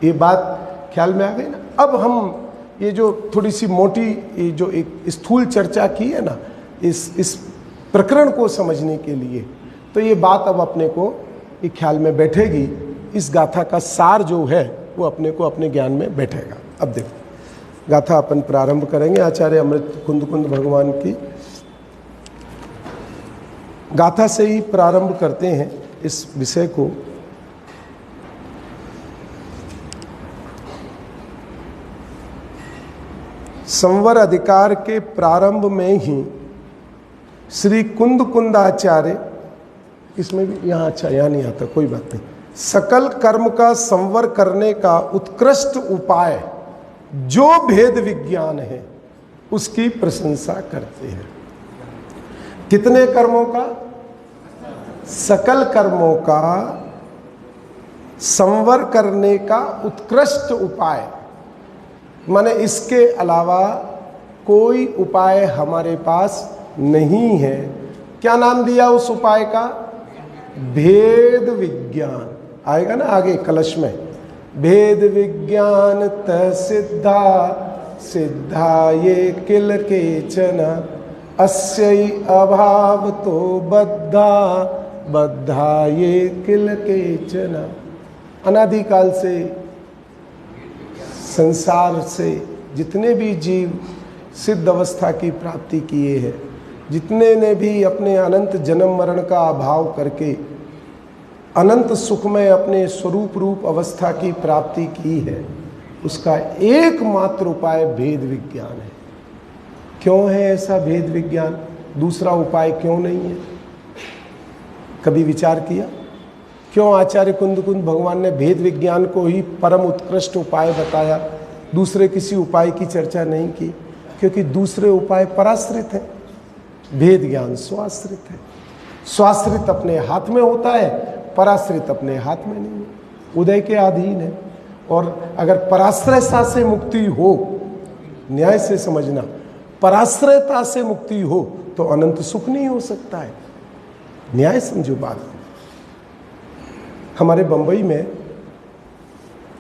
ये बात ख्याल में आ गई ना? अब हम ये जो थोड़ी सी मोटी ये जो एक स्थूल चर्चा की है ना, इस प्रकरण को समझने के लिए, तो ये बात अब अपने को ये ख्याल में बैठेगी। इस गाथा का सार जो है वो अपने को अपने ज्ञान में बैठेगा। अब देखो गाथा अपन प्रारंभ करेंगे आचार्य अमृत कुंद भगवान की गाथा से ही प्रारंभ करते हैं। इस विषय को। संवर अधिकार के प्रारंभ में ही श्री कुंदाचार्य, इसमें भी यहाँ अच्छा यहाँ नहीं आता, कोई बात नहीं, सकल कर्म का संवर करने का उत्कृष्ट उपाय जो भेद विज्ञान है उसकी प्रशंसा करते हैं। कितने कर्मों का? सकल कर्मों का संवर करने का उत्कृष्ट उपाय, माने इसके अलावा कोई उपाय हमारे पास नहीं है। क्या नाम दिया उस उपाय का? भेद विज्ञान। आएगा ना आगे कलश में, भेद विज्ञान त सिद्धा सिद्धा ये किल केचन अस्यै अभाव तो बद्धा बद्धा ये किल केचन। अनादिकाल से संसार से जितने भी जीव सिद्ध अवस्था की प्राप्ति किए हैं, जितने ने भी अपने अनंत जन्म मरण का अभाव करके अनंत सुख में अपने स्वरूप रूप अवस्था की प्राप्ति की है, उसका एकमात्र उपाय भेद विज्ञान है। क्यों है ऐसा भेद विज्ञान? दूसरा उपाय क्यों नहीं है? कभी विचार किया? क्यों आचार्य कुंद भगवान ने भेद विज्ञान को ही परम उत्कृष्ट उपाय बताया, दूसरे किसी उपाय की चर्चा नहीं की? क्योंकि दूसरे उपाय पराश्रित हैं, भेद ज्ञान स्वाश्रित है। स्वाश्रित अपने हाथ में होता है, पराश्रित अपने हाथ में नहीं है, उदय के अधीन है। और अगर पराश्रयता से मुक्ति हो, न्याय से समझना, पराश्रयता से मुक्ति हो तो अनंत सुख नहीं हो सकता है। न्याय समझो बात। हमारे बंबई में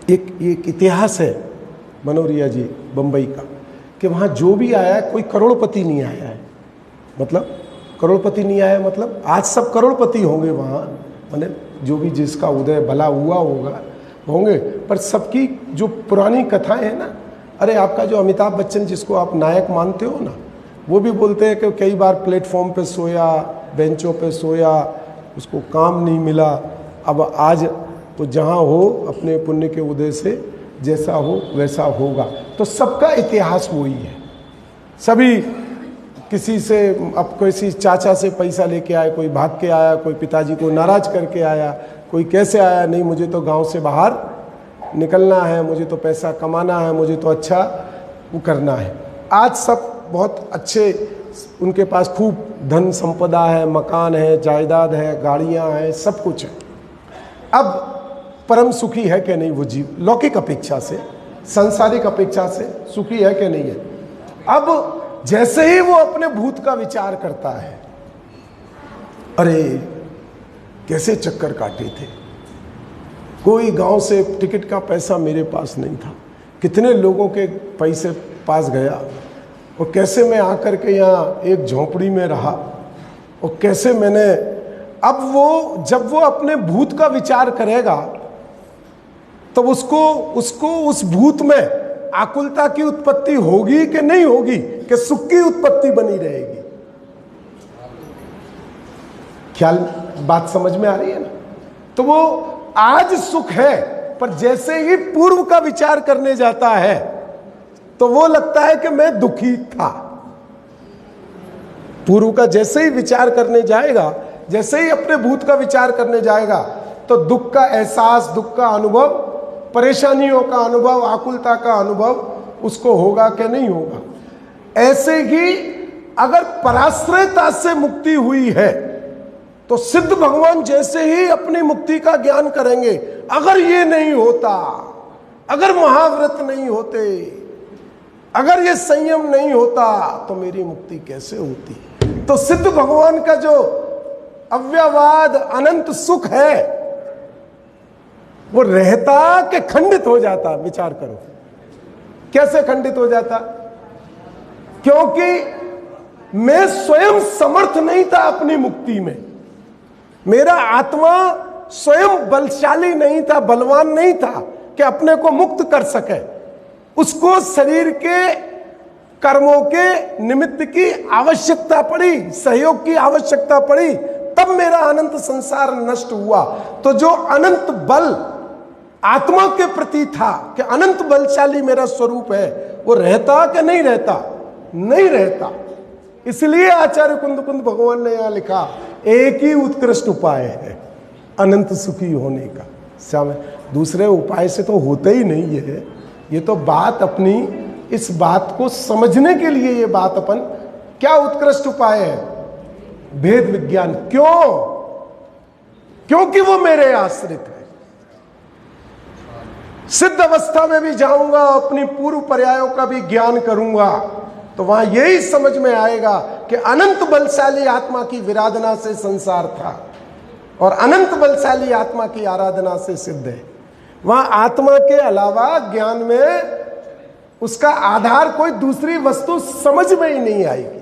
एक इतिहास है मनोरिया जी बंबई का, कि वहाँ जो भी आया कोई करोड़पति नहीं आया है। मतलब करोड़पति नहीं आया मतलब आज सब करोड़पति होंगे वहाँ, माने जो भी जिसका उदय भला हुआ होगा होंगे, पर सबकी जो पुरानी कथाएं हैं ना, अरे आपका जो अमिताभ बच्चन जिसको आप नायक मानते हो ना, वो भी बोलते हैं कि कई बार प्लेटफॉर्म पे सोया, बेंचों पे सोया, उसको काम नहीं मिला, अब आज तो जहाँ हो अपने पुण्य के उदय से जैसा हो वैसा होगा। तो सबका इतिहास वही है। सभी किसी से, अब किसी चाचा से पैसा लेके आए, कोई भाग के आया, कोई पिताजी को नाराज करके आया, कोई कैसे आया, नहीं मुझे तो गांव से बाहर निकलना है, मुझे तो पैसा कमाना है, मुझे तो अच्छा वो करना है। आज सब बहुत अच्छे, उनके पास खूब धन संपदा है, मकान है, जायदाद है, गाड़ियां हैं, सब कुछ है। अब परम सुखी है कि नहीं वो जीव? लौकिक अपेक्षा से, सांसारिक अपेक्षा से सुखी है कि नहीं है? अब जैसे ही वो अपने भूत का विचार करता है, अरे कैसे चक्कर काटे थे, कोई गांव से टिकट का पैसा मेरे पास नहीं था, कितने लोगों के पैसे पास गया, और कैसे मैं आकर के यहाँ एक झोंपड़ी में रहा, और कैसे मैंने, अब वो जब वो अपने भूत का विचार करेगा तो उसको उस भूत में आकुलता की उत्पत्ति होगी कि नहीं होगी, कि सुख की उत्पत्ति बनी रहेगी? ख्याल बात समझ में आ रही है ना? तो वो आज सुख है, पर जैसे ही पूर्व का विचार करने जाता है तो वो लगता है कि मैं दुखी था। पूर्व का जैसे ही विचार करने जाएगा, जैसे ही अपने भूत का विचार करने जाएगा, तो दुख का एहसास, दुख का अनुभव, परेशानियों का अनुभव, आकुलता का अनुभव उसको होगा कि नहीं होगा? ऐसे ही अगर पराश्रयता से मुक्ति हुई है तो सिद्ध भगवान जैसे ही अपनी मुक्ति का ज्ञान करेंगे, अगर ये नहीं होता, अगर महाव्रत नहीं होते, अगर ये संयम नहीं होता तो मेरी मुक्ति कैसे होती? तो सिद्ध भगवान का जो अव्यवाद अनंत सुख है वो रहता कि खंडित हो जाता? विचार करो, कैसे खंडित हो जाता? क्योंकि मैं स्वयं समर्थ नहीं था अपनी मुक्ति में, मेरा आत्मा स्वयं बलशाली नहीं था, बलवान नहीं था कि अपने को मुक्त कर सके। उसको शरीर के कर्मों के निमित्त की आवश्यकता पड़ी, सहयोग की आवश्यकता पड़ी, तब तब मेरा अनंत संसार नष्ट हुआ। तो जो अनंत बल आत्मा के प्रति था कि अनंत बलशाली मेरा स्वरूप है, वो रहता कि नहीं रहता? नहीं रहता। इसलिए आचार्य कुंद भगवान ने यहां लिखा, एक ही उत्कृष्ट उपाय है अनंत सुखी होने का। दूसरे उपाय से तो होता ही नहीं है। ये तो बात अपनी, इस बात को समझने के लिए ये बात अपन, क्या उत्कृष्ट उपाय है? भेद विज्ञान। क्यों? क्योंकि वो मेरे आश्रित है। सिद्ध अवस्था में भी जाऊंगा, अपनी पूर्व पर्यायों का भी ज्ञान करूंगा, तो वहां यही समझ में आएगा कि अनंत बलशाली आत्मा की विराधना से संसार था और अनंत बलशाली आत्मा की आराधना से सिद्ध है। वहां आत्मा के अलावा ज्ञान में उसका आधार कोई दूसरी वस्तु समझ में ही नहीं आएगी।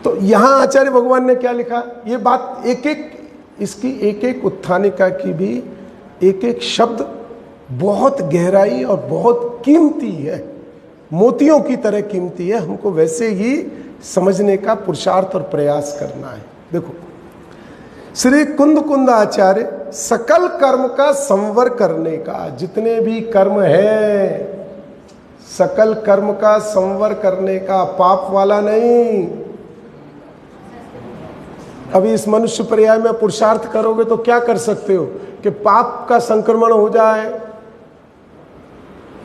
तो यहां आचार्य भगवान ने क्या लिखा, ये बात एक एक, इसकी एक एक उत्थानिका की भी एक एक शब्द बहुत गहराई और बहुत कीमती है, मोतियों की तरह कीमती है। हमको वैसे ही समझने का पुरुषार्थ और प्रयास करना है। देखो, श्री कुंद आचार्य सकल कर्म का संवर करने का, जितने भी कर्म है सकल कर्म का संवर करने का, पाप वाला नहीं। अभी इस मनुष्य पर्याय में पुरुषार्थ करोगे तो क्या कर सकते हो कि पाप का संक्रमण हो जाए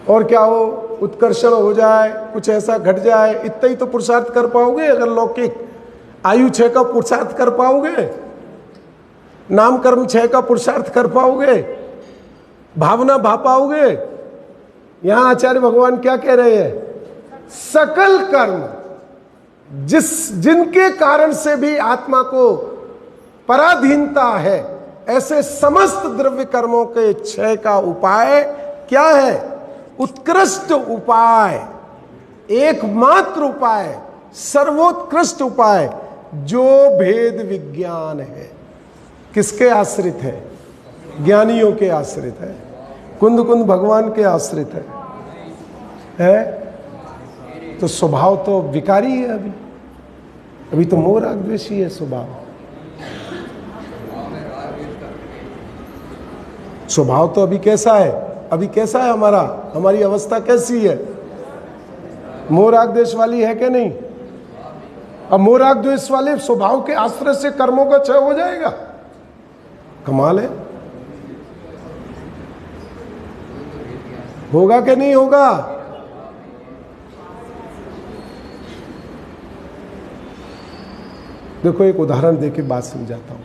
और क्या हो, उत्कर्षण हो जाए, कुछ ऐसा घट जाए, इतना ही तो पुरुषार्थ कर पाओगे। अगर लौकिक आयु 6 का पुरुषार्थ कर पाओगे, नाम कर्म 6 का पुरुषार्थ कर पाओगे, भावना भा पाओगे? यहां आचार्य भगवान क्या कह रहे हैं? सकल कर्म, जिनके कारण से भी आत्मा को पराधीनता है, ऐसे समस्त द्रव्य कर्मों के क्षय का उपाय क्या है? उत्कृष्ट उपाय, एकमात्र उपाय, सर्वोत्कृष्ट उपाय, जो भेद विज्ञान है। किसके आश्रित है? ज्ञानियों के आश्रित है, कुंद भगवान के आश्रित है? तो स्वभाव तो विकारी है। अभी तो मोह राग द्वेषी है स्वभाव तो अभी कैसा है? अभी कैसा है हमारी अवस्था कैसी है? मोह राग द्वेष वाली है कि नहीं? अब मोह राग द्वेष वाले स्वभाव के आश्रय से कर्मों का क्षय हो जाएगा? कमाल है। होगा कि नहीं होगा? देखो, एक उदाहरण देके बात समझाता हूं,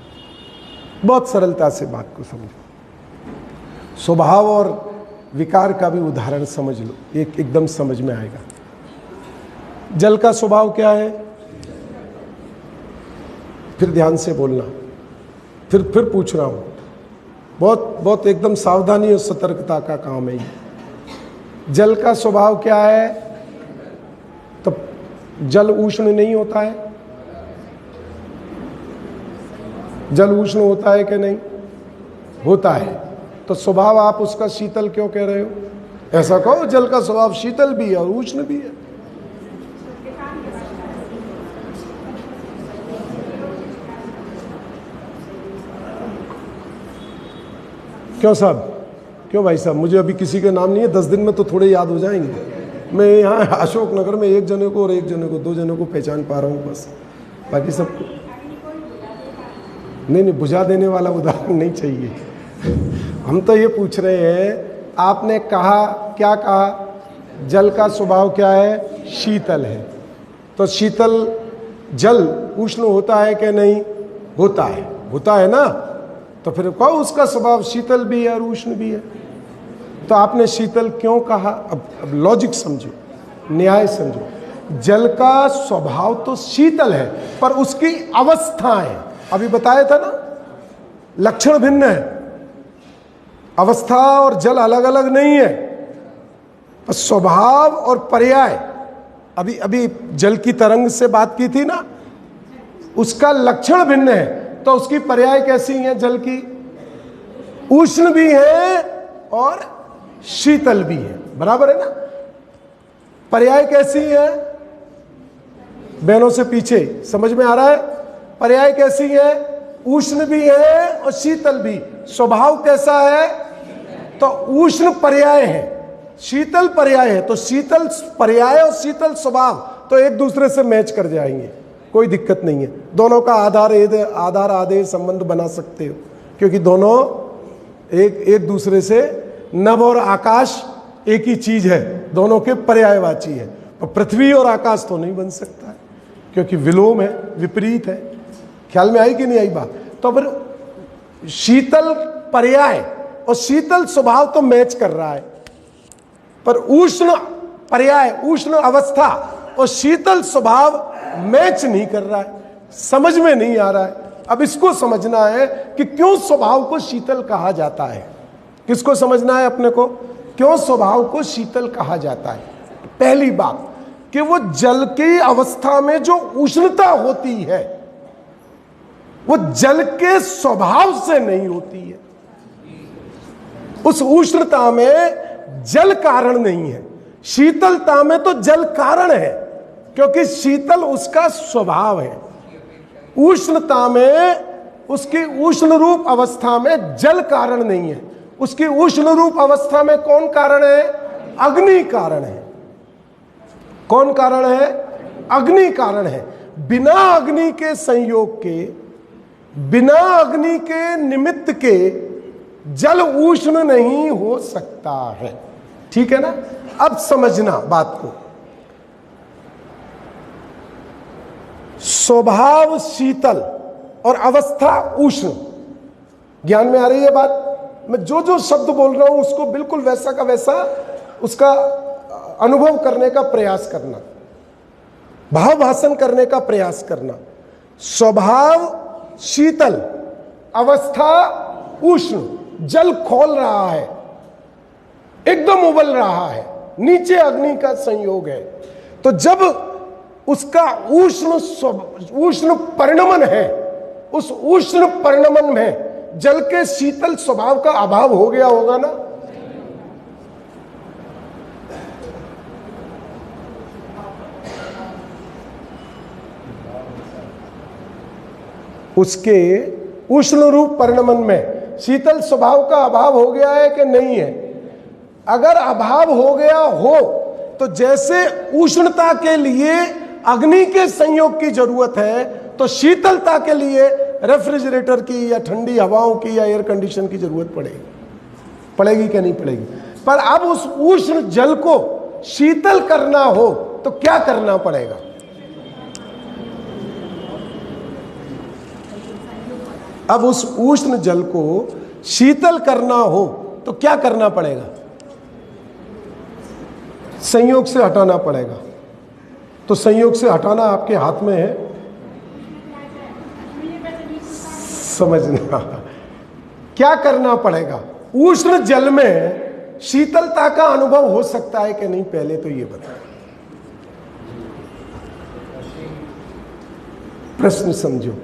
बहुत सरलता से बात को समझो। स्वभाव और विकार का भी उदाहरण समझ लो, एकदम समझ में आएगा। जल का स्वभाव क्या है? फिर ध्यान से बोलना, फिर पूछ रहा हूं, बहुत एकदम सावधानी और सतर्कता का काम है ये। जल का स्वभाव क्या है? तो जल उष्ण नहीं होता है? जल उष्ण होता है कि नहीं? होता है। तो स्वभाव आप उसका शीतल क्यों कह रहे हो? ऐसा कहो, जल का स्वभाव शीतल भी है और उष्ण भी है। क्यों साहब? क्यों भाई साहब? मुझे अभी किसी के नाम नहीं है, 10 दिन में तो थोड़े याद हो जाएंगे। मैं यहाँ अशोक नगर में एक जने को और एक जने को, 2 जने को पहचान पा रहा हूँ बस, बाकी सबको नहीं। बुझा देने वाला उदाहरण नहीं चाहिए। हम तो ये पूछ रहे हैं, आपने कहा, क्या कहा? जल का स्वभाव क्या है? शीतल है। तो शीतल जल उष्ण होता है कि नहीं? होता है, होता है ना? तो फिर कहो उसका स्वभाव शीतल भी है और उष्ण भी है। तो आपने शीतल क्यों कहा? अब लॉजिक समझो, न्याय समझो। जल का स्वभाव तो शीतल है, पर उसकी अवस्थाएं, अभी बताया था ना, लक्षण भिन्न है। अवस्था और जल अलग अलग नहीं है, पर स्वभाव और पर्याय, अभी जल की तरंग से बात की थी ना, उसका लक्षण भिन्न है। तो उसकी पर्याय कैसी है? जल की उष्ण भी है और शीतल भी है, बराबर है ना? पर्याय कैसी है? बहनों से पीछे समझ में आ रहा है? पर्याय कैसी है? उष्ण भी है और शीतल भी। स्वभाव कैसा है? तो उष्ण पर्याय है, शीतल पर्याय है। तो शीतल पर्याय और शीतल स्वभाव तो एक दूसरे से मैच कर जाएंगे, कोई दिक्कत नहीं है। दोनों का आधार आदेश संबंध बना सकते हो, क्योंकि दोनों एक दूसरे से, नभ और आकाश एक ही चीज है, दोनों के पर्यायवाची है। और पृथ्वी और आकाश तो नहीं बन सकता है, क्योंकि विलोम है, विपरीत है। ख्याल में आई कि नहीं आई बात? तो फिर शीतल पर्याय और शीतल स्वभाव तो मैच कर रहा है, पर उष्ण पर्याय, उष्ण अवस्था और शीतल स्वभाव मैच नहीं कर रहा है, समझ में नहीं आ रहा है। अब इसको समझना है कि क्यों स्वभाव को शीतल कहा जाता है। किसको समझना है अपने को? क्यों स्वभाव को शीतल कहा जाता है? पहली बात कि वो जल की अवस्था में जो उष्णता होती है वो जल के स्वभाव से नहीं होती है। उस उष्णता में जल कारण नहीं है, शीतलता में तो जल कारण है, क्योंकि शीतल उसका स्वभाव है। उष्णता में, उसकी उष्ण रूप अवस्था में जल कारण नहीं है, उसकी उष्ण रूप अवस्था में कौन कारण है? अग्नि कारण है। कौन कारण है? अग्नि कारण है। बिना अग्नि के संयोग के, बिना अग्नि के निमित्त के जल उष्ण नहीं हो सकता है। ठीक है ना? अब समझना बात को। स्वभाव शीतल और अवस्था उष्ण, ज्ञान में आ रही है बात? मैं जो जो शब्द बोल रहा हूं उसको बिल्कुल वैसा का वैसा उसका अनुभव करने का प्रयास करना, भाव भाषण करने का प्रयास करना। स्वभाव शीतल, अवस्था उष्ण। जल खोल रहा है, एकदम उबल रहा है, नीचे अग्नि का संयोग है। तो जब उसका उष्ण परिणमन है, उस उष्ण परिणमन में जल के शीतल स्वभाव का अभाव हो गया होगा ना? उसके उष्ण रूप परिणमन में शीतल स्वभाव का अभाव हो गया है कि नहीं है? अगर अभाव हो गया हो तो जैसे उष्णता के लिए अग्नि के संयोग की जरूरत है, तो शीतलता के लिए रेफ्रिजरेटर की या ठंडी हवाओं की या एयर कंडीशन की जरूरत पड़ेगी कि नहीं पड़ेगी? पर अब उस उष्ण जल को शीतल करना हो तो क्या करना पड़ेगा? अब उस उष्ण जल को शीतल करना हो तो क्या करना पड़ेगा? संयोग से हटाना पड़ेगा। तो संयोग से हटाना आपके हाथ में है, समझना। क्या करना पड़ेगा? उष्ण जल में शीतलता का अनुभव हो सकता है कि नहीं, पहले तो ये बताओ। प्रश्न समझो।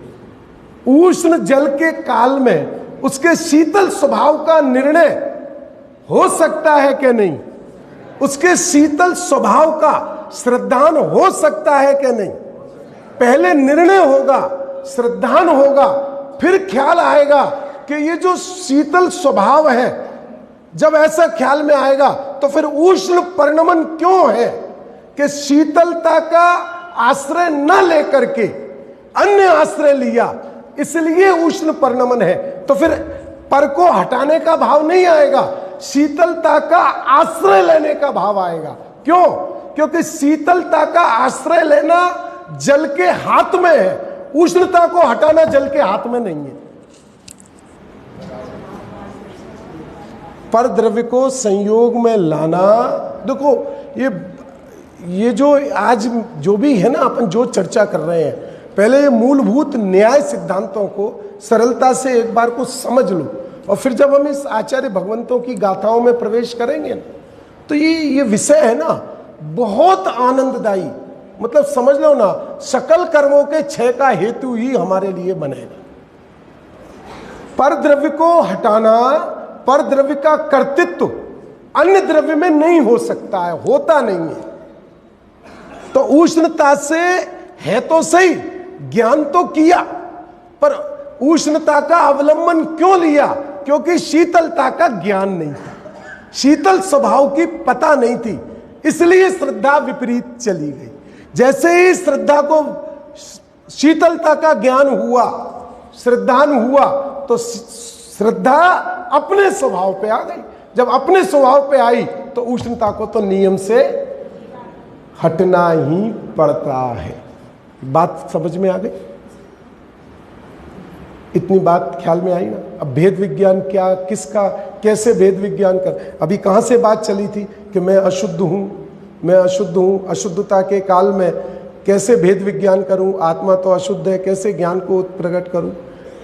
उष्ण जल के काल में उसके शीतल स्वभाव का निर्णय हो सकता है कि नहीं? उसके शीतल स्वभाव का श्रद्धान हो सकता है कि नहीं? पहले निर्णय होगा, श्रद्धान होगा, फिर ख्याल आएगा कि ये जो शीतल स्वभाव है, जब ऐसा ख्याल में आएगा तो फिर उष्ण परिणमन क्यों है कि शीतलता का आश्रय न लेकर के अन्य आश्रय लिया, इसलिए उष्ण परिणमन है। तो फिर पर को हटाने का भाव नहीं आएगा, शीतलता का आश्रय लेने का भाव आएगा। क्यों? क्योंकि शीतलता का आश्रय लेना जल के हाथ में है, उष्णता को हटाना जल के हाथ में नहीं है। पर द्रव्य को संयोग में लाना, देखो ये जो आज जो भी है ना, अपन जो चर्चा कर रहे हैं, पहले ये मूलभूत न्याय सिद्धांतों को सरलता से एक बार को समझ लो, और फिर जब हम इस आचार्य भगवंतों की गाथाओं में प्रवेश करेंगे तो ये विषय है ना बहुत आनंददायी। मतलब समझ लो ना, सकल कर्मों के क्षय का हेतु ही हमारे लिए बनेगा। पर द्रव्य को हटाना, पर द्रव्य का कर्तृत्व अन्य द्रव्य में नहीं हो सकता है, होता नहीं है। तो उष्णता से है तो सही, ज्ञान तो किया, पर उष्णता का अवलंबन क्यों लिया? क्योंकि शीतलता का ज्ञान नहीं था, शीतल स्वभाव की पता नहीं थी, इसलिए श्रद्धा विपरीत चली गई। जैसे ही श्रद्धा को शीतलता का ज्ञान हुआ, श्रद्धान हुआ, तो श्रद्धा अपने स्वभाव पे आ गई। जब अपने स्वभाव पे आई तो उष्णता को तो नियम से हटना ही पड़ता है। बात समझ में आ गई? इतनी बात ख्याल में आई ना? अब भेद विज्ञान क्या, किसका, कैसे भेद विज्ञान कर, अभी कहां से बात चली थी कि मैं अशुद्ध हूं, मैं अशुद्ध हूं, अशुद्धता के काल में कैसे भेद विज्ञान करूं, आत्मा तो अशुद्ध है, कैसे ज्ञान को प्रकट करूं?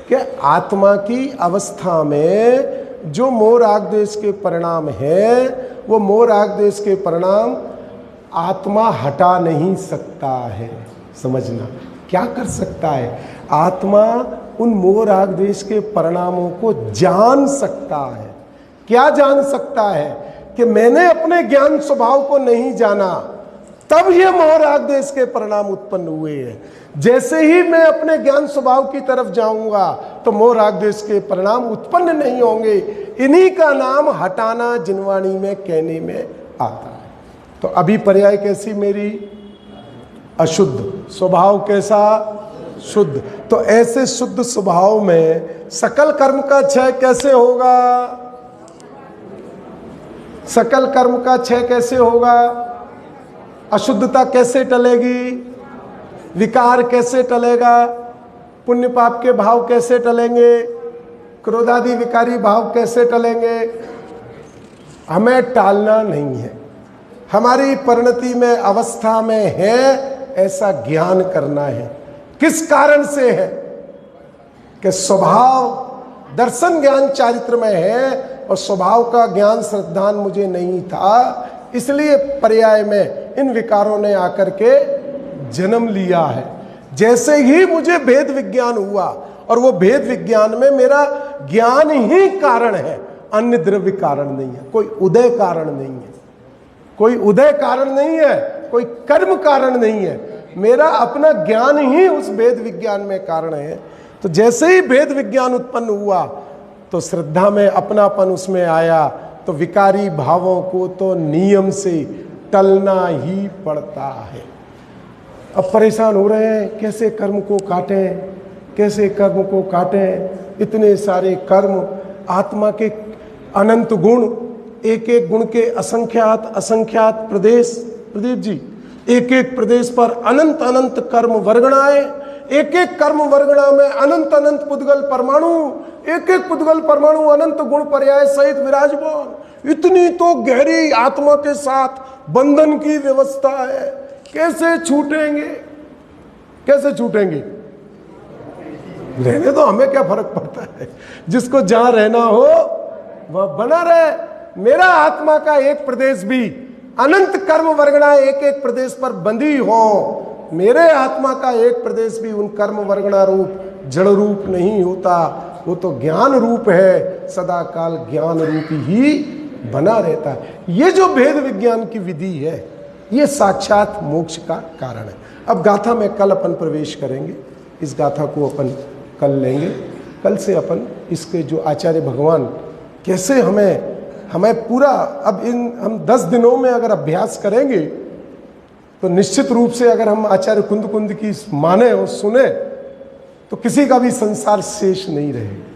कि आत्मा की अवस्था में जो मोह राग द्वेष के परिणाम है, वो मोह राग द्वेष के परिणाम आत्मा हटा नहीं सकता है। समझना, क्या कर सकता है? आत्मा उन मोह राग द्वेष के परिणामों को जान सकता है। क्या जान सकता है? कि मैंने अपने ज्ञान स्वभाव को नहीं जाना, तब ये मोह राग द्वेष के परिणाम उत्पन्न हुए हैं। जैसे ही मैं अपने ज्ञान स्वभाव की तरफ जाऊंगा तो मोह राग द्वेष के परिणाम उत्पन्न नहीं होंगे। इन्हीं का नाम हटाना जिनवाणी में कहने में आता है। तो अभी पर्याय कैसी मेरी? अशुद्ध। स्वभाव कैसा? शुद्ध। तो ऐसे शुद्ध स्वभाव में सकल कर्म का क्षय कैसे होगा? सकल कर्म का क्षय कैसे होगा? अशुद्धता कैसे टलेगी? विकार कैसे टलेगा? पुण्य पाप के भाव कैसे टलेंगे? क्रोधादि विकारी भाव कैसे टलेंगे? हमें टालना नहीं है, हमारी परिणति में, अवस्था में है, ऐसा ज्ञान करना है। किस कारण से है? कि स्वभाव दर्शन ज्ञान चारित्र में है और स्वभाव का ज्ञान श्रद्धान मुझे नहीं था, इसलिए पर्याय में इन विकारों ने आकर के जन्म लिया है। जैसे ही मुझे भेद विज्ञान हुआ, और वो भेद विज्ञान में मेरा ज्ञान ही कारण है, अन्य द्रव्य कारण नहीं है, कोई उदय कारण नहीं है, कोई उदय कारण नहीं है, कोई कर्म कारण नहीं है, मेरा अपना ज्ञान ही उस भेद विज्ञान में कारण है। तो जैसे ही भेद विज्ञान उत्पन्न हुआ तो श्रद्धा में अपनापन उसमें आया, तो विकारी भावों को तो नियम से टलना ही पड़ता है। अब परेशान हो रहे हैं, कैसे कर्म को काटें, कैसे कर्म को काटें? इतने सारे कर्म, आत्मा के अनंत गुण, एक एक गुण के असंख्यात असंख्यात प्रदेश, प्रदीप जी, एक एक प्रदेश पर अनंत अनंत कर्म वर्गणाएं, एक एक कर्म वर्गणा में अनंत अनंत पुद्गल परमाणु, एक एक पुद्गल परमाणु अनंत गुण पर्याय सहित विराजमान। इतनी तो गहरी आत्मा के साथ बंधन की व्यवस्था है, कैसे छूटेंगे? कैसे छूटेंगे? रहने तो हमें क्या फर्क पड़ता है, जिसको जहां रहना हो वह बना रहे। मेरा आत्मा का एक प्रदेश भी अनंत कर्म वर्गणा एक एक प्रदेश पर बंधी हो, मेरे आत्मा का एक प्रदेश भी उन कर्म वर्गणा रूप जड़ रूप नहीं होता, वो तो ज्ञान रूप है, सदा काल ज्ञान रूप ही बना रहता है। ये जो भेद विज्ञान की विधि है, ये साक्षात मोक्ष का कारण है। अब गाथा में कल अपन प्रवेश करेंगे, इस गाथा को अपन कल लेंगे। कल से अपन इसके जो आचार्य भगवान कैसे हमें पूरा, अब हम 10 दिनों में अगर अभ्यास करेंगे तो निश्चित रूप से अगर हम आचार्य कुंद की माने और सुने तो किसी का भी संसार शेष नहीं रहेगा।